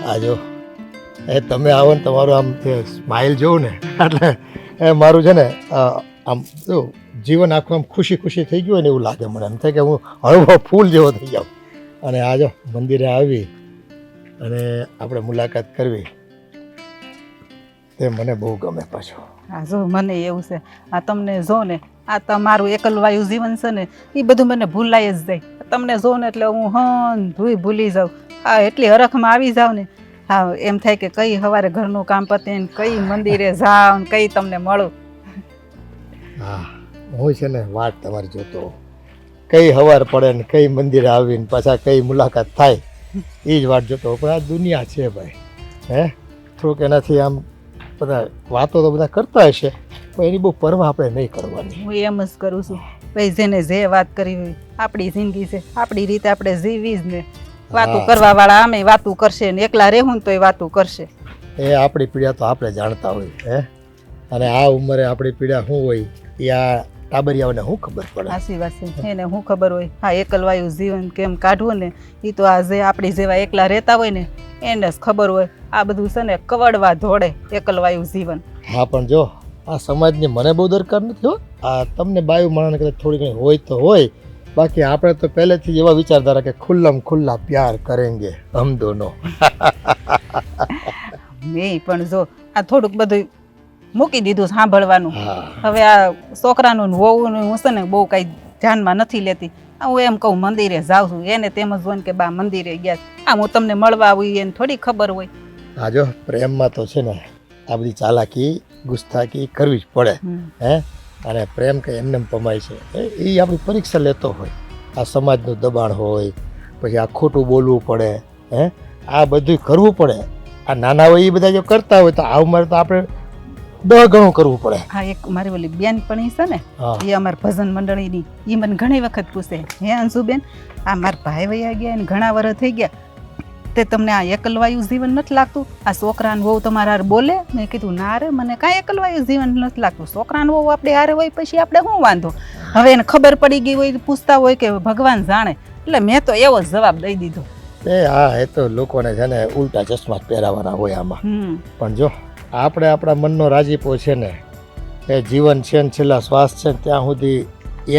આ જો એ તમે આવો ને તમારું આમ સ્માઇલ જોઉં ને એટલે એ મારું છે ને આમ શું જીવન આખું આમ ખુશી ખુશી થઈ ગયું હોય ને એવું લાગે મને એમ થાય કે હું હળવો ફૂલ જેવો થઈ જાઉં. અને આ જો મંદિરે આવી અને આપણે મુલાકાત કરવી તે મને બહુ ગમે પાછું. હા જો મને એવું છે આ તમને જો ને આ તમારું એકલવાયુ જીવન છે ને એ બધું મને ભૂલાય જ જાય. તમને જો ને એટલે હું ભૂલી જાઉં. હા એટલી હરખમાં આવી જાઉં ને હા એમ થાય કે કઈ સવારે ઘરનું કામ પતે ને કઈ મંદિરે જાવ ને કઈ તમને મળું. હા હું છે ને વાત તમારી જોતો કઈ સવાર પડે ને કઈ મંદિરે આવીને પાછા કઈ મુલાકાત થાય એ જ વાત જોતો. પણ આ દુનિયા છે ભાઈ હે થોડુંક એનાથી આમ બધા વાતો તો બધા કરતા હશે પણ એની બહુ પરવા આપણે નહીં કરવાની. હું એમ જ કરું છું ભાઈ જેને જે વાત કરી હોય આપણી જિંદગી છે આપણી રીતે આપણે જીવી જ ને વાતું કરવા વાળા આમે વાતું કરશે ને એકલા રહેવું ને તોય વાતું કરશે. એ આપણી પીડા તો આપણે જાણતા હોય હે અને આ ઉંમરે આપણી પીડા શું હોય એ આ ટાબરિયાઓને શું ખબર પડે. સાચી વાત છે એને શું ખબર હોય. હા એકલવાયુ જીવન કેમ કાઢવું ને એ તો આ જે આપણી જેવા એકલા રહેતા હોય ને એને જ ખબર હોય. આ બધું છે ને કવડવા ધોડે એકલવાયુ જીવન. હા પણ જો આ સમાજની મને બહુ દરકાર નથી હો. આ તમને બાયુ માણસને કદાચ થોડી ઘણી હોય તો હોય બાકી આપણે તો પહેલેથી જ એવા વિચારધારા કે ખુલ્લમ ખુલ્લા પ્યાર કરેંગે હમ દોનો. મેં પણ જો આ થોડુંક બધું મૂકી દીધું સાંભળવાનું. હવે આ છોકરાનું વહુનું હું છે ને બહુ કઈ ધ્યાનમાં નથી લેતી. હું એમ કહું મંદિરે જાઉં છું એને તેમ જ હોય ને કે બા મંદિરે ગયા આ હું તમને મળવા આવું એને થોડી ખબર હોય. હા જો પ્રેમમાં તો છે ને આ બધી ચાલાકી ગુસ્તાકી કરવી જ પડે હે અને પ્રેમ કંઈ એમને પમાય છે એ આપણી પરીક્ષા લેતો હોય. આ સમાજનું દબાણ હોય પછી આ ખોટું બોલવું પડે હે આ બધું કરવું પડે. આ નાના હોય એ બધા જો કરતા હોય તો આ ઉંમરે તો આપણે 10 ગણું કરવું પડે. હા એક મારી ઓલી બેનપણી છે ને એ અમારા ભજન મંડળીની એ મને ઘણી વખત પૂછે હે અંશુબેન આ મારા ભાઈ વયા ગયા ને ઘણા વર્ષ થઈ ગયા તે તમને આ એકલવાયુ જીવન નથી લાગતું? આ છોકરાને વહુ તમારા હારે બોલે? મેં કીધું ના રે મને કાંઈ એકલવાયુ જીવન નથી લાગતું. છોકરાને વહુ આપણે હારે હોય પછી આપણે શું વાંધો? હવે એને ખબર પડી ગઈ હોય પૂછતા હોય કે ભગવાન જાણે. એટલે મેં તો એવો જ જવાબ દઈ દીધો. હા એ તો લોકોને છે ને ઉલટા ચશ્મા પહેરાવાના હોય આમાં. પણ જો આપણે આપણા મનનો રાજીપો છે ને એ જીવન છે ને છેલ્લા શ્વાસ છે ને ત્યાં સુધી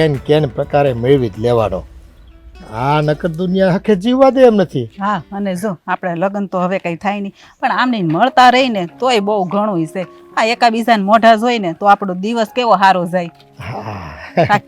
એન કેન પ્રકારે મેળવી જ લેવાનો. આ નકર દુનિયા હકે જીવવા દે એમ નથી. હા અને જો આપણે લગ્ન તો હવે કઈ થાય નહીં પણ આમને મળતા રહીને તોય બહુ ઘણું છે. આ એકાબીજાને મોઢા જોઈને તો આપણો દિવસ કેવો સારો જાય.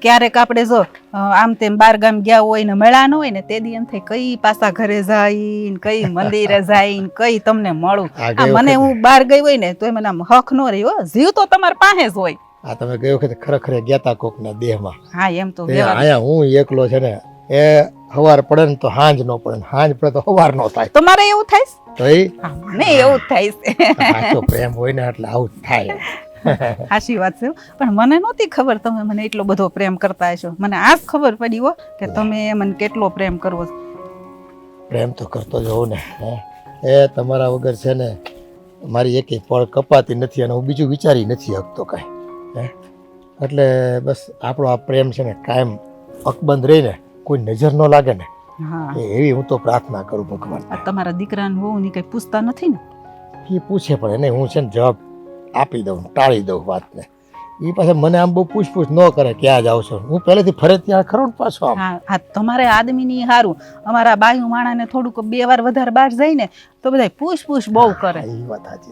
ક્યારેક આપણે જો આમ તેમ બાર ગામ ગયા હોય ને મળ્યા ન હોય ને તે દી એમ થાય કઈ પાછા ઘરે જાય કઈ મંદિરે જાય કઈ તમને મળું. મને હું બહાર ગઈ હોય ને તો મને આમ હક ન રહ્યો જીવ તો તમારા પાસે જ હોય. આ તમે ગઈ વખતે ખરેખર ગયા તા કોકના દેહમાં. હા એમ તો અહીંયા હું એકલો છે ને એ સવાર પડે ને તો હાંજ નો પડે ને હાંજ પડે તો સવાર નો થાય. તમારે એવું થાય તો મને એવું જ થાય છે. સાચો પ્રેમ હોય ને એટલે આવું જ થાય. સાચી વાત છે પણ મને નહોતી ખબર તમે મને એટલો બધો પ્રેમ કરતા હશો. મને આ જ ખબર પડી હો કે તમે મને કેટલો પ્રેમ કરવો છો. પ્રેમ તો કરતો જ હોઉં ને એ તમારા વગર છે ને મારી એક પળ કપાતી નથી અને હું બીજું વિચારી નથી શકતો કાંઈ હે એટલે બસ આપણો આ પ્રેમ છે ને કાયમ અકબંધ રહીને કોઈ નજર ન લાગે ને એવી હું તો પ્રાર્થના કરું ભગવાન. તમારા દીકરાને વહુ ની કઈ પૂછતા નથી ને? એ પૂછે પણ એને હું છે ને જવાબ આપી દઉં ટાળી દઉં વાતને. એ પાછા મને આમ બહુ પૂછપૂછ ન કરે ક્યાં જાવ છો. હું પહેલેથી ફરે ત્યાં ખરો ને પાછો આમ. હા તમારે આદમીની સારું અમારા બાયુ માણાને થોડુંક 2 વાર વધારે બહાર જાય ને તો બધા પૂછપૂછ બહુ કરે.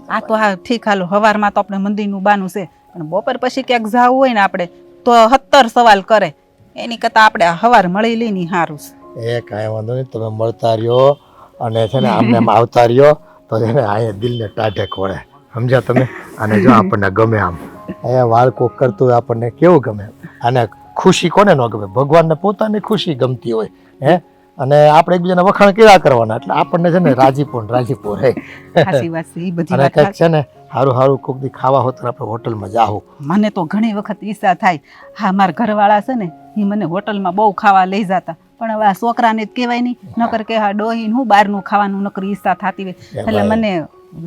આ તો હા ઠીક હાલો સવારમાં તો આપણે મંદિરનું બાનું છે પણ બપોર પછી ક્યાંક જવું હોય ને આપણે તો 70 સવાલ કરે. એની કરતા આપણે સવાર મળી લઈને સારું છે. એ કાંઈ વાંધો નહીં તમે મળતા રહ્યો અને છે ને આમને આમ આવતા રહ્યો તો છે ને અહીંયા દિલને ટાઢે ખોળે સમજ્યા તમે. અને જો આપણને ગમે આમ અહીંયા વાળકો કરતું હોય આપણને કેવું ગમે. અને ખુશી કોને ન ગમે? ભગવાનને પોતાની ખુશી ગમતી હોય હે અને આપણે એકબીજાના વખાણ કેવા કરવાના એટલે આપણને છે ને રાજીપો રહે. સાચી વાત છે. એ બધી અને કંઈક છે ને સારું કોક દી ખાવા હોત આપણે હોટલમાં જાવું. મને તો ઘણી વખત ઈચ્છા થાય. હા મારા ઘરવાળા છે ને એ મને હોટલમાં બહુ ખાવા લઈ જતા પણ હવે આ છોકરાને જ કહેવાય નહીં નકર કે હા ડોહીને હું બહારનું ખાવાનું નકર ઈચ્છા થતી હોય એટલે મને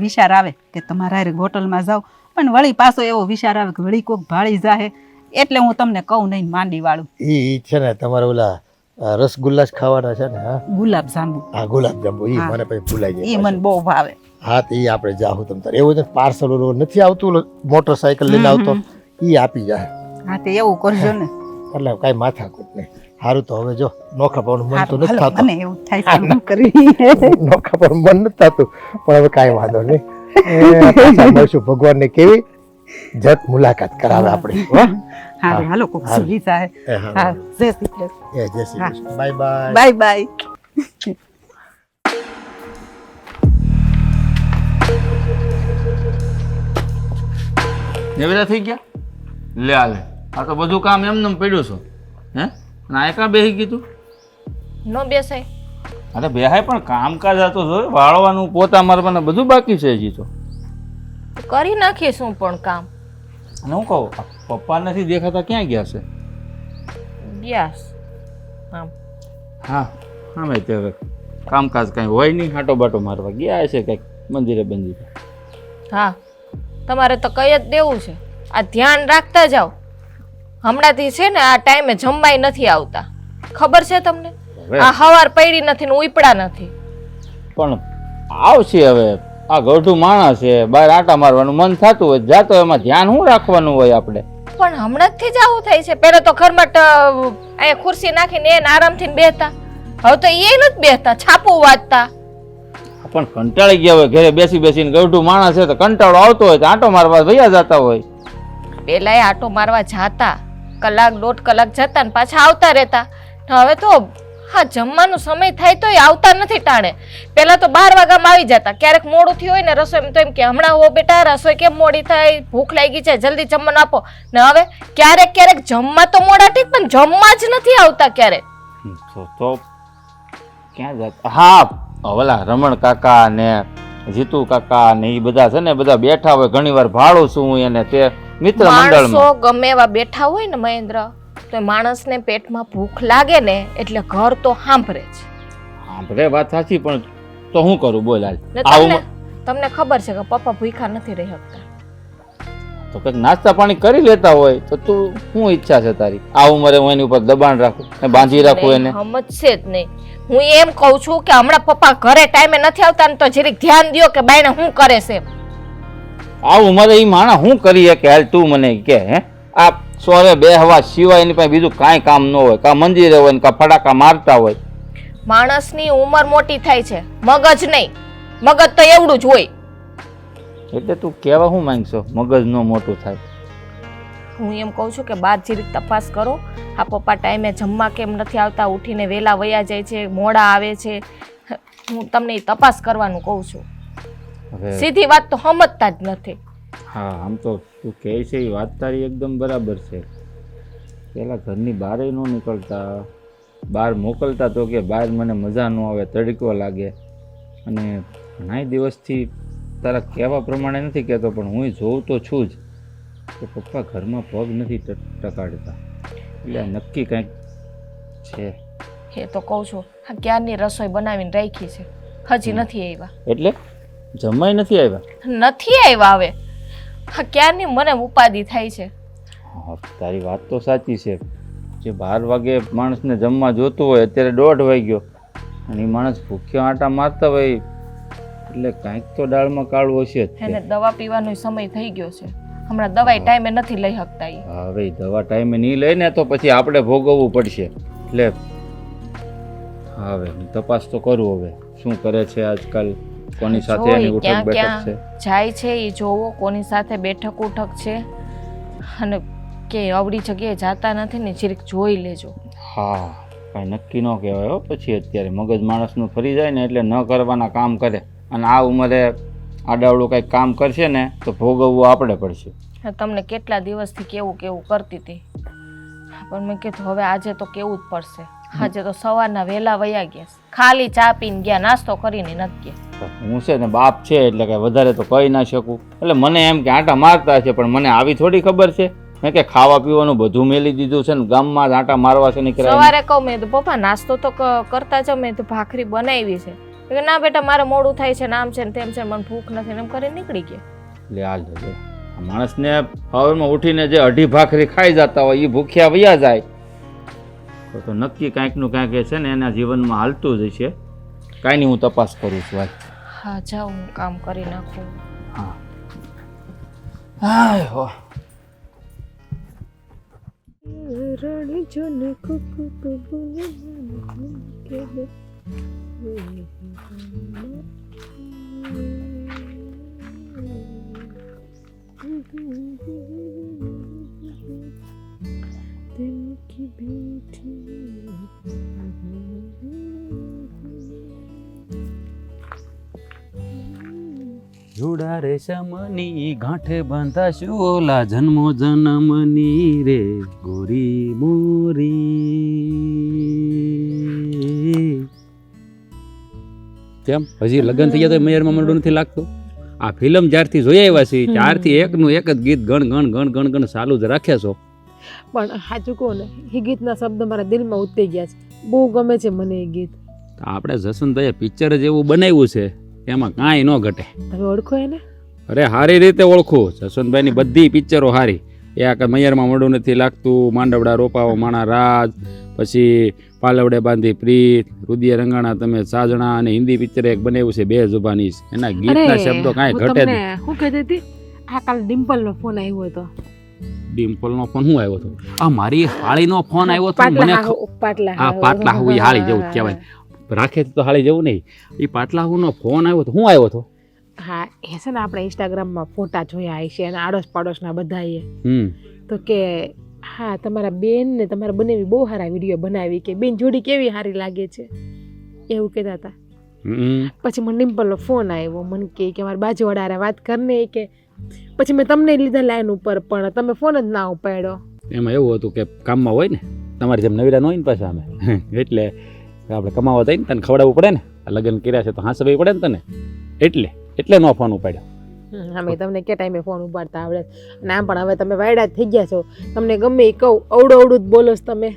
વિચાર આવે કે તમારા હારે હોટલમાં જાઓ પણ વળી પાછો એવો વિચાર આવે કે વળી કોક ભાળી જાહે એટલે હું તમને કહું નહીં માંડી વાળું. એ છે ને તમારે ઓલા રસગુલ્લા જ ખાવાના છે ને? હા ગુલાબ જાંબુ હા ગુલાબ જાંબુ ઈ હા. મને પછી ભૂલાઈ એ જાય મને બહુ ભાવે. હા તો ઈ આપણે જાહું તમ તારે એવું છે પાર્સલ નથી આવતું ઓલો મોટરસાયકલ લઈને આવતો ઈ આપી જાય હા તે એવું કરજો ને. એટલે કાંઈ માથાકૂટ નહીં. સારું તો હવે જો નોખા પાવાનું મન તો નથી હાલો, થતું મને એવું થાય છે હું કરવી. નોખા પાવાનું મન નથી થતું પણ હવે કાંઈ વાંધો નહીં પાછા મળશું ભગવાનને કેવી જત મુલાકાત કરાવે આપણી હો હારું હાલો કોક હારું. સુવી જાય. એ હા હા જય શ્રી કૃષ્ણ. એ જય Shri Krishna bye bye bye bye. નવેરા થઈ ગયા લે આ લે આ તો બધું કામ એમને પડ્યું છું હે અને આ કાં બેસી ગયું તું ન બેસાય. અરે બેહાય પણ કામકાજ આ તો જો વાળવાનું પોતા મારવાના બધું બાકી છે હજી તો તો કરી નાખીશું પણ કામ. અને હું કહું આ પપ્પા નથી દેખાતા ક્યાં ગયા છે યસ આમ હા હા મેં તે હવે કામકાજ કાંઈ હોય નહીં હાટો બાટો મારવા ગયા છે કંઈક મંદિરે બંદિરે હા તમારે તો કઈ જ દેવું છે. આ ધ્યાન રાખતા જાઓ. હમણાંથી છે ને આ ટાઈમે જમવાય નથી આવતા ખબર છે તમને? હવે આ હવાર પડી નથી ને ઉપડા નથી. પણ આવશે હવે આ ગઢું માણસ છે બહાર આટા મારવાનું મન થતું હોય જાતો એમાં ધ્યાન શું રાખવાનું હોય આપણે પણ હમણાંથી જ આવું થાય છે. પેલા તો ઘરમાં અહીંયા ખુરશી નાખીને એને આરામથી બેહતા. હવે તો એ નથી બેહતા છાપું વાંચતા. પણ કંટાળી ગયા હોય ઘરે બેસી બેસીને ગઢું માણસ છે તો કંટાળો આવતો હોય તો આંટો મારવા વયા જતા હોય પેલા આટો મારવા જાતા કલાક દોઢ કલાક જતા ને પાછા આવતા રહેતા. હવે તો હા જમવાનો સમય થાય તો આવતા નથી ટાણે. પેલા તો 12 વાગ્યામાં આવી જતા. ક્યારેક મોડું થયું હોય ને રસોઈ તો એમ કે હમણાં હો બેટા રસોઈ કેમ મોડી થાય ભૂખ લાગી છે જલ્દી જમવાનું આપો ને હવે ક્યારેક ક્યારેક જમવા તો મોડા ઠીક પણ જમવા જ નથી આવતા ક્યારેક. તો ક્યાં જતા હા ઓલા રમણ કાકા ને જીતુ કાકા ને એ બધા છે ને બધા બેઠા હોય ઘણી વાર ભાડું છું એને તે મિત્ર મંડળમાં માણસો ગમે એવા બેઠા હોય ને મહેન્દ્ર તો એ માણસને પેટમાં ભૂખ લાગે ને એટલે ઘર તો સાંભળે જ. સાંભળે વાત સાચી પણ તો શું કરું બોલ હાલ ને તમને ખબર છે કે પપ્પા ભૂખા નથી રહી શકતા. તો કંઈક નાસ્તા પાણી કરી લેતા હોય તો તું શું ઈચ્છા છે તારી આ ઉંમરે હું એની ઉપર દબાણ રાખું બાંધી રાખું એને સમજશે જ નહીં. હું એમ કહું છું કે હમણાં પપ્પા ઘરે ટાઈમે નથી આવતા ને તો જરીક ધ્યાન દ્યો કે બાયણે શું કરે છે. આ ઉંમરે એ માણસ શું કરીએ કે હાલ તું મને કે હે આ સોરે બેહવા સિવાય એની પાસે બીજું કાંઈ કામ ન હોય કાં મંદિરે હોય ને કાં ફટાકા મારતા હોય. માણસની ઉંમર મોટી થાય છે મગજ નહીં. મગજ તો એવડું જ હોય. એટલે તું કહેવા શું માંગશો મગજ નો મોટું થાય? હું એમ કહું છું કે બાર જરીક તપાસ કરો. આ પપ્પા ટાઈમે જમવા કેમ નથી આવતા ઉઠીને વહેલા વયા જાય છે મોડા આવે છે. હું તમને એ તપાસ કરવાનું કહું છું. હવે સીધી વાત તો સમજતા જ નથી. હા આમ તો તું કહે છે એ વાત તારી એકદમ બરાબર છે. પેલા ઘરની બહાર ન નીકળતા બહાર મોકલતા તો કે બહાર મને મજા ન આવે તડકો લાગે અને ઘણા દિવસથી તારા કહેવા પ્રમાણે નથી કહેતો પણ હું જોઉં તો છું જ કે પપ્પા ઘરમાં પગ નથી ટકાડતા એટલે આ નક્કી કંઈક છે. એ તો કહું છું આ ક્યારની રસોઈ બનાવીને રાખી છે હજી નથી આવ્યા. એટલે જમાઈ નથી આવ્યા? નથી આવ્યા હવે હા ક્યારની મને ઉપાધિ થાય છે. હા તારી વાત તો સાચી છે. જે 12 વાગે માણસને જમવા જોતું હોય અત્યારે 1:30 વાગ્યો અને એ માણસ ભૂખ્યો આંટા મારતા હોય એટલે કાંઈક તો દાળમાં કાળું હશે જ. એને દવા પીવાનો સમય થઈ ગયો છે. હમણાં દવાઈ ટાઈમે નથી લઈ શકતા ઈ. હવે દવા ટાઈમે નહીં લઈને તો પછી આપણે ભોગવવું પડશે. એટલે હવે હું તપાસ તો કરું હવે શું કરે છે આજકાલ કોની સાથે એની જોઈ ઉઠક ક્યાં બેઠક ક્યાં છે. જાય છે એ જોવો કોની સાથે બેઠક ઉઠક છે અને કે અવળી જગ્યાએ જાતા નથી ને જરીક જોઈ લેજો. હા કાંઈ નક્કી ન કહેવાય હો પછી અત્યારે મગજ માણસનું ફરી જાય ને એટલે ન કરવાના કામ કરે અને આ ઉંમરે આડાવડું કંઈક કામ કરશે ને તો ભોગવવું આપણે પડશે. તમને કેટલા દિવસથી કેવું કેવું કરતી હતી પણ મેં કીધું હવે આજે તો કેવું જ પડશે. આજે તો સવારના વહેલા વયા ગયા ખાલી ચા પીને ગયા નાસ્તો કરીને નથી ગયા. હું છે ને બાપ છે એટલે કે વધારે તો કહી ના શકું એટલે મને એમ કે આંટા મારતા છે પણ મને આવી થોડી ખબર છે મેં કે ખાવા પીવાનું બધું મેલી દીધું છે ને ગામમાં જ આંટા મારવા છે નીકળ્યા. સવારે કહું મેં તો પપ્પા નાસ્તો તો કરતા જાવ મેં તો ભાખરી બનાવી છે. કે ના બેટા મારે મોડું થાય છે નામ છે ને તેમ છે મને ભૂખ નથી એમ કરીને નીકળી ગયા. એટલે હાલ આ માણસને સવારમાં ઉઠીને જે 2.5 ભાખરી ખાઈ જતા હોય એ ભૂખ્યા વયા જાય તો નક્કી કાંઈકનું કાંઈક એ છે ને એના જીવનમાં હાલતું જ હશે. કાંઈ નહીં, હું તપાસ કરું છું ભાઈ. હા જાઓ, હું કામ કરી નાખું. હા હાય હો. જુડા રેશમની ગાંઠે બાંધાશું ઓલા જન્મો જન્મની રે ગોરી મોરી. કેમ હજી લગ્ન થઈ ગયા તો મેયરમાં મંડું નથી લાગતું? આ ફિલ્મ જ્યારથી જોઈ આવ્યા છે ત્યારથી એકનું એક જ ગીત ગણ ગણ ગણ ગણ ગણ ચાલુ જ રાખે છો. પણ સાચું કહું ને, એ ગીતના શબ્દ મારા દિલમાં ઉતરી ગયા છે. બહુ ગમે છે મને એ ગીત. આપણે જસવંતભાઈએ પિક્ચર જ એવું બનાવ્યું છે એમાં કાંઈ ન ઘટે. તમે ઓળખો એને? અરે સારી રીતે ઓળખું. જસવંતભાઈની બધી પિક્ચરો સારી. એ આ મૈયરમાં મોઢું નથી લાગતું, માંડવડા રોપાવો માણા રાજ, પછી પાલવડે બાંધી પ્રીત, રુદિયા રંગાણા તમે સાજણા, અને હિન્દી પિક્ચર એક બનાવ્યું છે બે જુબાની. એના ગીતના શબ્દો કાંઈ ઘટે જ નહીં. હું કહેતી હતી, આ કાલ ડિમ્પલનો ફોન આવ્યો હતો. ડિમ્પલનો ફોન શું આવ્યો હતો? આ મારી હાળીનો ફોન આવ્યો હતો. મને પાટલા હા, પાટલા હું હાળી જેવું જ કહેવાય. રાખે તો હાળી જેવું નહીં. એ પાટલા હુંનો ફોન આવ્યો હતો. શું આવ્યો હતો? હા, એ છે ને આપણે ઇન્સ્ટાગ્રામમાં ફોટા જોયા હશે અને આડોશ પાડોશના બધાએ. તો કે હા, તમારા બેન ને તમારા બંનેવી બહુ સારા વિડીયો બનાવી, કે બેન જોડી કેવી સારી લાગે છે એવું કહેતા હતા. પછી મને ડિમ્પલનો ફોન આવ્યો. મને કે મારા બાજુવાળા હારે વાત કરને, કે પછી મેં તમને લીધા લાઈન ઉપર પણ તમે ફોન જ ના ઉપાડ્યો. એમાં એવું હતું કે કામમાં હોય ને, તમારી જેમ નવીરા ન હોય ને પાછા અમે, એટલે આપણે કમાવા થાય ને તને ખવડાવવું પડે ને. લગ્ન કર્યા છે તો હાંસવી પડે ને તને, એટલે નો ફોન ઉપાડ્યો. અમે તમને કે ટાઈમે ફોન ઉપાડતા આવડે. અને આમ પણ હવે તમે વાયડા જ થઈ ગયા છો. તમને ગમે એ કહું, અવડું જ બોલો છો તમે.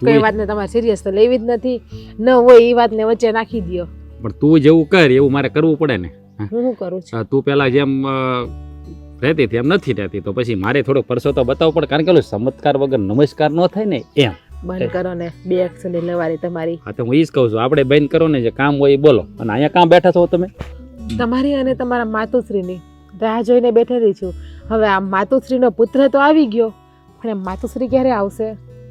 કઈ વાતને તમારે સિરિયસ તો લેવી જ નથી. ન હોય એ વાતને વચ્ચે નાખી દો. પણ તું જેવું કર એવું મારે કરવું પડે ને. હું શું કરું છું? તું પેલા જેમ રહેતી હતી એમ નથી રહેતી, તો પછી મારે થોડો પરસો તો બતાવવો પડે. કારણ કે ચમત્કાર વગર નમસ્કાર ન થાય ને એમ. બંધ કરો ને બે એક્શનની લવારી તમારી. હા, તો હું એ જ કહું છું, આપણે બંધ કરો ને, જે કામ હોય એ બોલો. અને અહીંયા કામ બેઠા છો તમે? તમારી અને તમારા માતુશ્રીની રાહ જોઈને બેઠેલી છું. હવે આ માતુશ્રીનો પુત્ર તો આવી ગયો, પણ એ માતુશ્રી ક્યારે આવશે?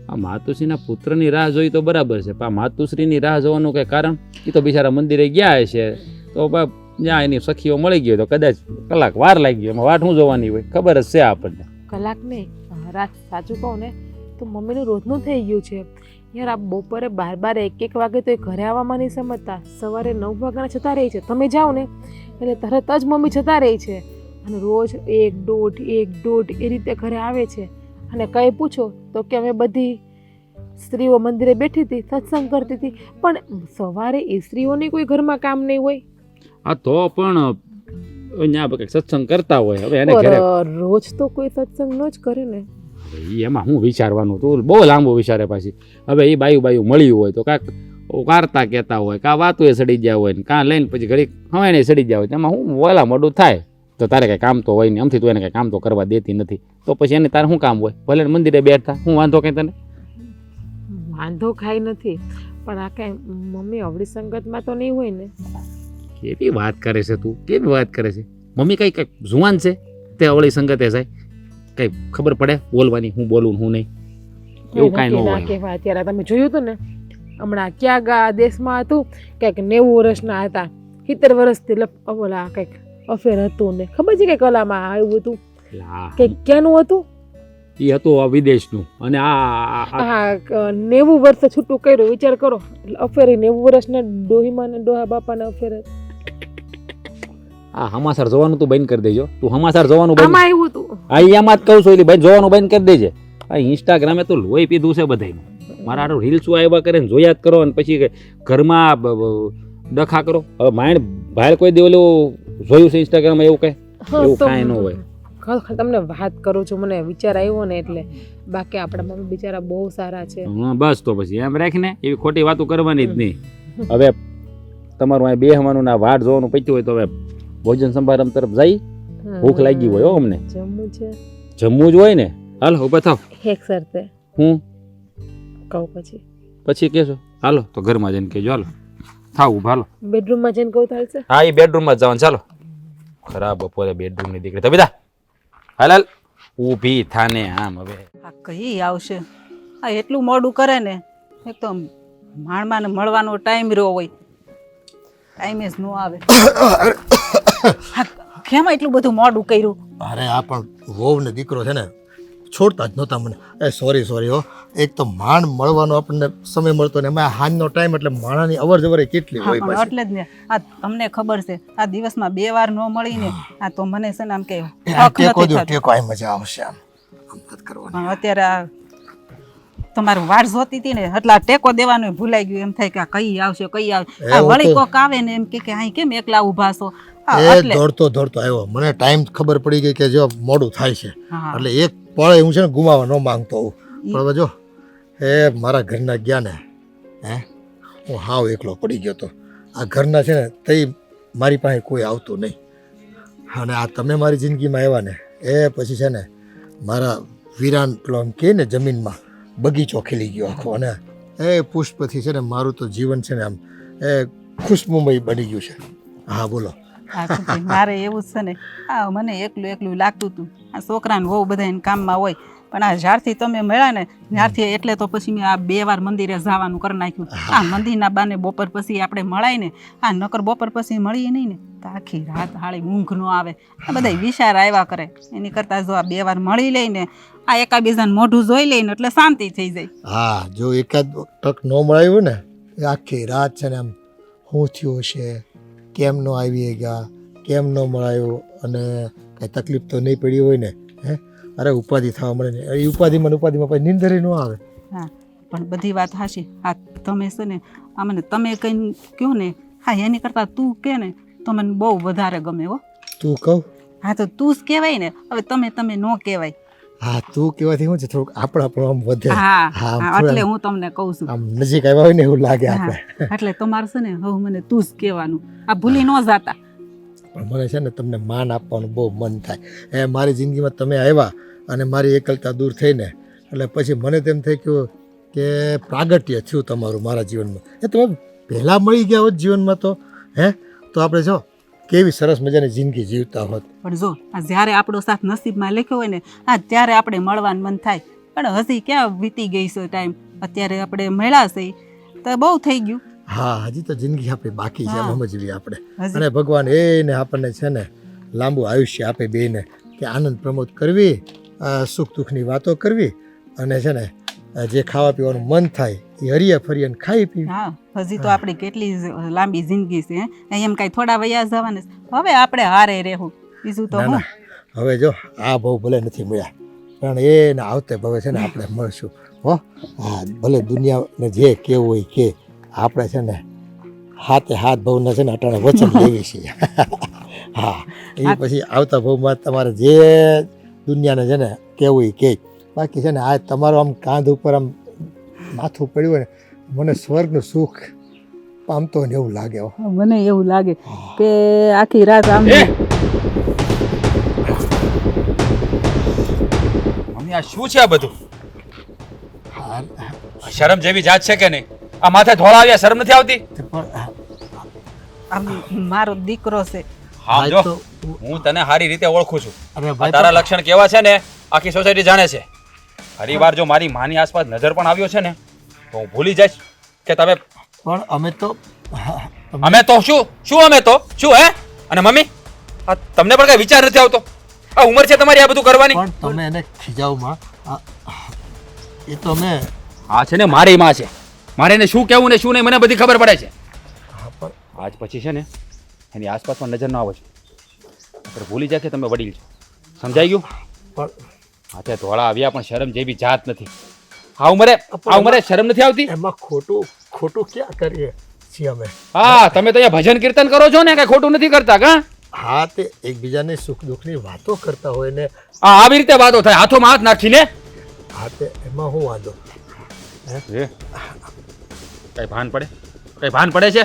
આ માતુશ્રીના પુત્રની રાહ જોઈ તો બરાબર છે, પણ માતુશ્રીની રાહ જોવાનું કંઈ કારણ? એ તો બિચારા મંદિરે ગયા હશે, તો જ્યાં એની સખીઓ મળી ગયો તો કદાચ કલાક વાર લાગી ગયો. એમાં વાટ શું જોવાની હોય? ખબર જ છે આપણને. કલાક નહીં, રાત. સાચું કહું ને તો મમ્મીનું રોજનું થઈ ગયું છે યાર. આ બપોરે 12 1 વાગે તો એ ઘરે આવવામાં નહીં સમજતા. સવારે 9 વાગ્યાના જતા રહે છે. તમે જાઓ ને એટલે તરત જ મમ્મી જતા રહે છે. અને રોજ 1 એ રીતે ઘરે આવે છે. અને કંઈ પૂછો તો કે અમે બધી સ્ત્રીઓ મંદિરે બેઠી હતી, સત્સંગ કરતી હતી. પણ સવારે એ સ્ત્રીઓની કોઈ ઘરમાં કામ નહીં હોય. હા, તો પણ અહીંયા સત્સંગ કરતા હોય. હવે એને ઘરે રોજ તો કોઈ સત્સંગ ન જ કરે ને. એમાં હું વિચારવાનું? તું બહુ લાંબુ વિચારે પાછી. હવે એ બાયું મળ્યું હોય તો કાંક વાર્તા કહેતા હોય, કાં વાતો એ સડી ગયા હોય ને, કાં લઈને પછી ઘડી હવે ને સડી ગયા હોય. એમાં હું વહેલા મોડું થાય તો તારે કંઈ કામ તો હોય ને. આમથી તું એને કંઈ કામ તો કરવા દેતી નથી, તો પછી એને તારે શું કામ હોય? ભલે મંદિરે બેઠતા, હું વાંધો કંઈ તને? વાંધો ખાઈ નથી, પણ આ કાંઈ મમ્મી અવળી સંગતમાં તો નહીં હોય ને. કેવી વાત કરે છે તું? કેવી વાત કરે છે? મમ્મી કંઈક જુવાન છે તે અવળી સંગતે જાય? કંઈ ખબર પડે બોલવાની, હું બોલું હું નહીં? એવું કાંઈ ન હોય. કહેવાય. અત્યારે તમે જોયું હતું ને, હમણાં ક્યાં દેશમાં હતું, કંઈક 90 વર્ષના હતા, 70 વર્ષથી ઓલા કંઈક અફેર હતું ને. ખબર છે કે કલામાં આવ્યું હતું કે ક્યાંનું હતું? એ હતું આ વિદેશનું. અને હા, 90 વર્ષે છૂટું કર્યું. વિચાર કરો, અફેર 90 વર્ષના ડોહીમાં ને ડોહા બાપાના અફેર. આ સમાચાર જોવાનું તું બંધ કરી દેજો. તું સમાચાર જોવાનું બંધ. આમાં આવ્યું હતું. હા, એમાં જ કહું છું, એટલે ભાઈ જોવાનું બંધ કરી દેજે. આ ઇન્સ્ટાગ્રામે તો લોહી પીધું છે બધાનું. મારા રીલ્સો આવ્યા કરે ને જોયા જ કરો, અને પછી ઘરમાં ડખા કરો. હવે માઇન્ડ બહાર કોઈ દે ઓલું જોયું છે ઇન્સ્ટાગ્રામમાં એવું કંઈ? એવું કાંઈ ન હોય. તમને વાત કરું છું, મને વિચાર આવ્યો ને એટલે. બાકી આપણા મમ્મી બિચારા બહુ સારા છે. હા, બસ તો પછી એમ રાખીને એવી ખોટી વાતો કરવાની જ નહીં. હવે તમારું અહીં બેહવાનું ના વાટ જોવાનું પત્યું હોય તો હવે ભોજન સમારંભ તરફ જઈ. ભૂખ લાગી હોય હો અમને. જમવું છે? જમવું જ હોય ને. હાલ ઉભા થાવ. એક શરતે. હું કહું પછી પછી કહેશો હાલો તો ઘરમાં જઈને કહેજો હાલો થાવ ઊભા હાલો બેડરૂમમાં જઈને કહું ચાલશે? હા એ બેડરૂમમાં જ જવાનું ચાલો ખરાબ બપોરે બેડરૂમની દીકરી તો બધા હાલ હાલ ઊભી થાને આમ હવે આ કઈ આવશે? આ એટલું મોડું કરે ને, એક તો માણમાને મળવાનો ટાઈમ રહ્યો હોય, ટાઈમે જ ન આવે. હા, કેમ એટલું બધું મોડું કર્યું? અરે આ પણ વહુ ને દીકરો છે ને છોડતા જ નહોતા મને. સોરી હો, એક તો માંડ મળવાનો આપણને સમય મળતો ને એમાં હાંજનો ટાઈમ એટલે માણાની અવર જવર કેટલી હા, હોય પણ પાછી. એટલે જ ને આ તમને ખબર છે આ દિવસમાં 2 વાર ન મળીને આ તો મને છે ને આમ કે આ હક ટેકો નથી દો થતો. ટેકો આય મજા આવશે આમ વાત કરવાની. પણ અત્યારે આ તમારું વાર જોતી હતી ને એટલે આ ટેકો દેવાનું ભૂલાઈ ગયું. એમ થાય કે આ કઈ આવશે કઈ આવશે. આ એવું વળી તો- કોક આવે ને એમ કે અહીં કેમ એકલા ઊભા છો? આ એ એટલે દોડતો આવ્યો મને ટાઈમ ખબર પડી ગઈ કે જો મોડું થાય છે હા. એટલે એક પળે હું છે ને ગુમાવા ન માંગતો હોઉં પણ હવે જો એ મારા ઘરના ગયા ને હું હાવ એકલો પડી ગયો તો. આ ઘરના છે ને તઈ મારી પાસે કોઈ આવતું નહીં અને આ તમે મારી જિંદગીમાં આવ્યા ને એ પછી છે ને મારા વિરાન પેલો આમ કહે ને જમીનમાં બગીચો ખીલી ગયો આખો અને એ પુષ્પથી છે ને મારું તો જીવન છે ને આમ એ ખુશ્બુમય બની ગયું છે. હા બોલો. હા, તો ભાઈ મારે એવું જ છે ને આ મને એકલું લાગતું હતું. આ છોકરાને વહુ બધા એને કામમાં હોય પણ આ જ્યારથી તમે મળ્યા ને ત્યારથી એટલે તો પછી મેં આ 2 વાર મંદિરે જવાનું કરી નાખ્યું. આ મંદિરના બાને બપોર પછી આપણે મળાય ને આ નકર બપોર પછી મળીએ નહીં ને તો આખી રાત હાળી ઊંઘ ન આવે. આ બધા વિચાર આવ્યા કરે એની કરતાં જો આ 2 વાર મળી લઈને આ એકાબીજાને મોઢું જોઈ લઈને એટલે શાંતિ થઈ જાય. હા જો એકાદ ટક ન મળાયું ને એ આખી રાત છે ને આમ શું થયું છે કેમ ન આવી ગયા કેમ ન મળાયો અને કાંઈ તકલીફ તો નહીં પડી હોય ને અરે ઉપાધિ થવા મળે ને એ ઉપાધિમાં પછી નીંદરે ન આવે. હા, પણ બધી વાત હાશી. હા, તમે છે ને આ મને તમે કંઈ કહો ને હા એની કરતાં તું કે ને તો મને બહુ વધારે ગમે હો. તું કહું? હા, તો તું જ કહેવાય ને. હવે તમે ન કહેવાય. હા તું કહેવાથી શું છે થોડુંક આપણો આમ વધે. હા, હા, હા, એટલે હું તમને કહું છું. આમ નજીક આવ્યા હોય ને એવું લાગે હા, આપણે. એટલે તમારે છે ને હવે મને તું જ કહેવાનું. આ ભૂલી ન જાતા. પણ મને છે ને તમને માન આપવાનું બહુ મન થાય. મારી જિંદગીમાં તમે આવ્યા અને મારી એકલતા દૂર થઈને એટલે પછી મને તેમ થઈ ગયું કે પ્રાગટ્ય થયું તમારું મારા જીવનમાં. તમે પહેલાં મળી ગયા હોત જીવનમાં તો તો આપણે જો કેવી સરસ મજાની જિંદગી જીવતા હોત. પણ જો આ જ્યારે આપણો સાથ નસીબમાં લખ્યો હોય ને આ ત્યારે આપણે મળવાનું મન થાય. પણ હજી ક્યાં વીતી ગઈ છે ટાઈમ. અત્યારે આપણે મળ્યા છે તો બહુ થઈ ગયું. હા હજી તો જિંદગી આપણી બાકી છે એમ સમજવી આપણે. હજી. અને ભગવાન એને આપણને છે ને લાંબુ આયુષ્ય આપે બેને કે આનંદ પ્રમોદ કરવી સુખ દુઃખની વાતો કરવી અને છે ને જે ખાવા પીવાનું મન થાય એ હરિયા ફરિયાને ખાઈ પીવી. હા, હજી તો આપણી કેટલી લાંબી જિંદગી છે. એમ કાંઈ થોડા વયા જવાને હવે આપણે હારે રહેવું. બીજું તો ના હું ના હવે જો આ બહુ ભલે નથી મળ્યા પણ એને આવતે ભવે છે ને આપણે મળશું હો. હા ભલે દુનિયાને જે કેવું હોય કે આપણે છે ને હાથે હાથ ભવના છે ને અટાણે વચન લેવી છીએ. હા એ પછી આવતા ભવમાં તમારે જે દુનિયાને છે ને કેવું કે બાકી છે ને આ તમારો આમ કાંધ ઉપર આમ માથું પડ્યું હોય ને મને સ્વર્ગનું સુખ પામતો હોય ને એવું લાગે. મને એવું લાગે કે આખી રાત આમ મમ્મી આ શું છે આ બધું? શરમ જેવી જાત છે કે નહીં? આ માથે ધોળા આવ્યા શરમ નથી આવતી? આમ મારો દીકરો છે. હા જો હું તને સારી રીતે ઓળખું છું. અરે આ ભાઈ તારા લક્ષણ કેવા છે ને આખી સોસાયટી જાણે છે. ફરી વાર જો મારી માની આસપાસ નજર પણ આવ્યો છે ને તો હું ભૂલી જઈશ કે તમે પણ અમે તો અમે તો શું અમે તો શું હે? અને મમ્મી આ તમને પણ કઈ વિચાર નથી આવતો? આ ઉંમર છે તમારી આ બધું કરવાની? પણ તમે એને ખીજાવમાં એ તો અમે આ છે ને મારી માં છે. મારે એને શું કહેવું ને શું નહીં મને બધી ખબર પડે છે. આજ પછી છે ને એની આસપાસમાં નજર ન આવે છે. આપણે ભૂલી જાય કે તમે વડીલ છો. સમજાઈ ગયું? પણ હાથે ધોળા આવ્યા પણ શરમ જેવી જાત નથી. આ ઉંમરે શરમ નથી આવતી? એમાં ખોટું ક્યાં કરીએ છીએ અમે. હા તમે તો અહીંયા ભજન કીર્તન કરો છો ને કઈ ખોટું નથી કરતા કા? હા તે એકબીજાની સુખ દુઃખની વાતો કરતા હોય ને આવી રીતે વાતો થાય હાથોમાં હાથ નાખીને? હા તે એમાં હું વાંધો. કઈ ભાન પડે? કઈ ભાન પડે છે?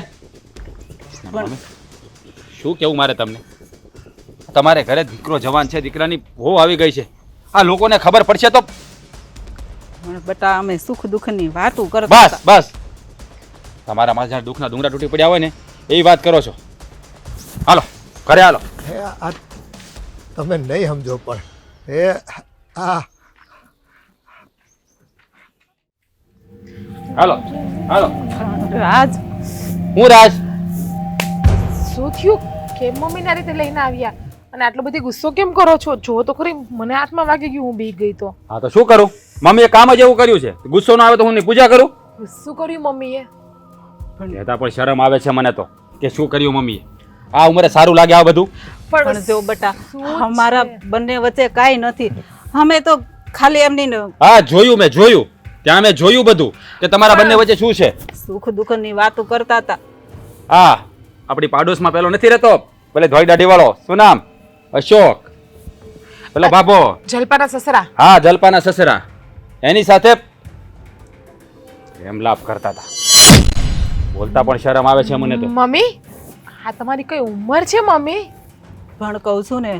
શું કેવું મારે તમને? તમારે ઘરે દીકરો જવાન છે, દીકરાની વહુ આવી ગઈ છે. આ લોકોને ખબર પડશે તો પણ બટા અમે સુખ દુઃખની વાતો કરતા બસ હતા. બસ તમારા માથે જાણે દુઃખના ડુંગરા તૂટી પડ્યા હોય ને એવી વાત કરો છો. હાલો ઘરે હાલો. હે આ તમે નહીં સમજો પણ હે આ હાલો હાલો. રાજ હું રાજ. શું થયું કેમ મમ્મીને આ રીતે લઈને આવ્યા અને આટલો બધી ગુસ્સો કેમ કરો છો? જો તો ખરી મને હાથમાં વાગી ગયું, હું બી ગઈ તો. હા તો શું કરું? મમ્મીએ કામ જ એવું કર્યું છે. ગુસ્સો ન આવે તો હું એની પૂજા કરું? શું કર્યું મમ્મીએ? કહેતા પણ શરમ આવે છે મને તો કે શું કર્યું મમ્મીએ. આ ઉંમરે સારું લાગે આ બધું? પણ જો બટા શું અમારા છે? બંને વચ્ચે કાંઈ નથી. અમે તો ખાલી એમની હા જોયું, મેં જોયું. ત્યાં મેં જોયું બધું કે તમારા બંને વચ્ચે શું છે. સુખ દુઃખની વાતો કરતા હતા. હા આપણી પાડોશમાં પેલો નથી રહેતો પેલે ધોઈ દાઢી વાળો, શું નામ? અશોક. પેલો બાબો. જલપાના સસરા. હા જલપાના સસરા. એની સાથે પ્રેમ લાભ કરતા હતા. બોલતા પણ શરમ આવે છે મને તો. મમ્મી આ તમારી કઈ ઉંમર છે મમ્મી? પણ કહું છું ને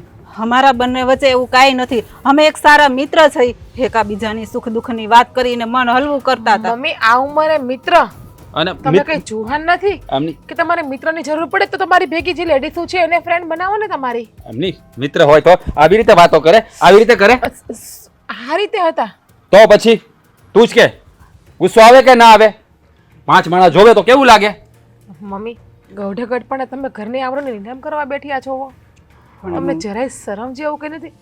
અમારા બંને વચ્ચે એવું કાંઈ નથી. અમે એક સારા મિત્ર છીએ. એકાબીજાની સુખ દુઃખની વાત કરીને મન હલવું કરતા હતા. મમ્મી આ ઉંમરે મિત્ર? અને તમે કઈ જુહાન નથી એમની કે તમારે મિત્રની જરૂર પડે તો તમારી ભેગી જે લેડીઝો છે એને ફ્રેન્ડ બનાવો ને તમારી. એમની મિત્ર હોય તો આવી રીતે વાતો કરે, આવી રીતે કરે આ રીતે હતા તો પછી તું જ કે ગુસ્સો આવે કે ના આવે? 5 માણસ જોવે તો કેવું લાગે? મમ્મી ગૌઢે ગઢપણે તમે ઘરની આવરણને નિનામ કરવા બેઠ્યા છો. તમને જરાય શરમ જેવું કે નથી?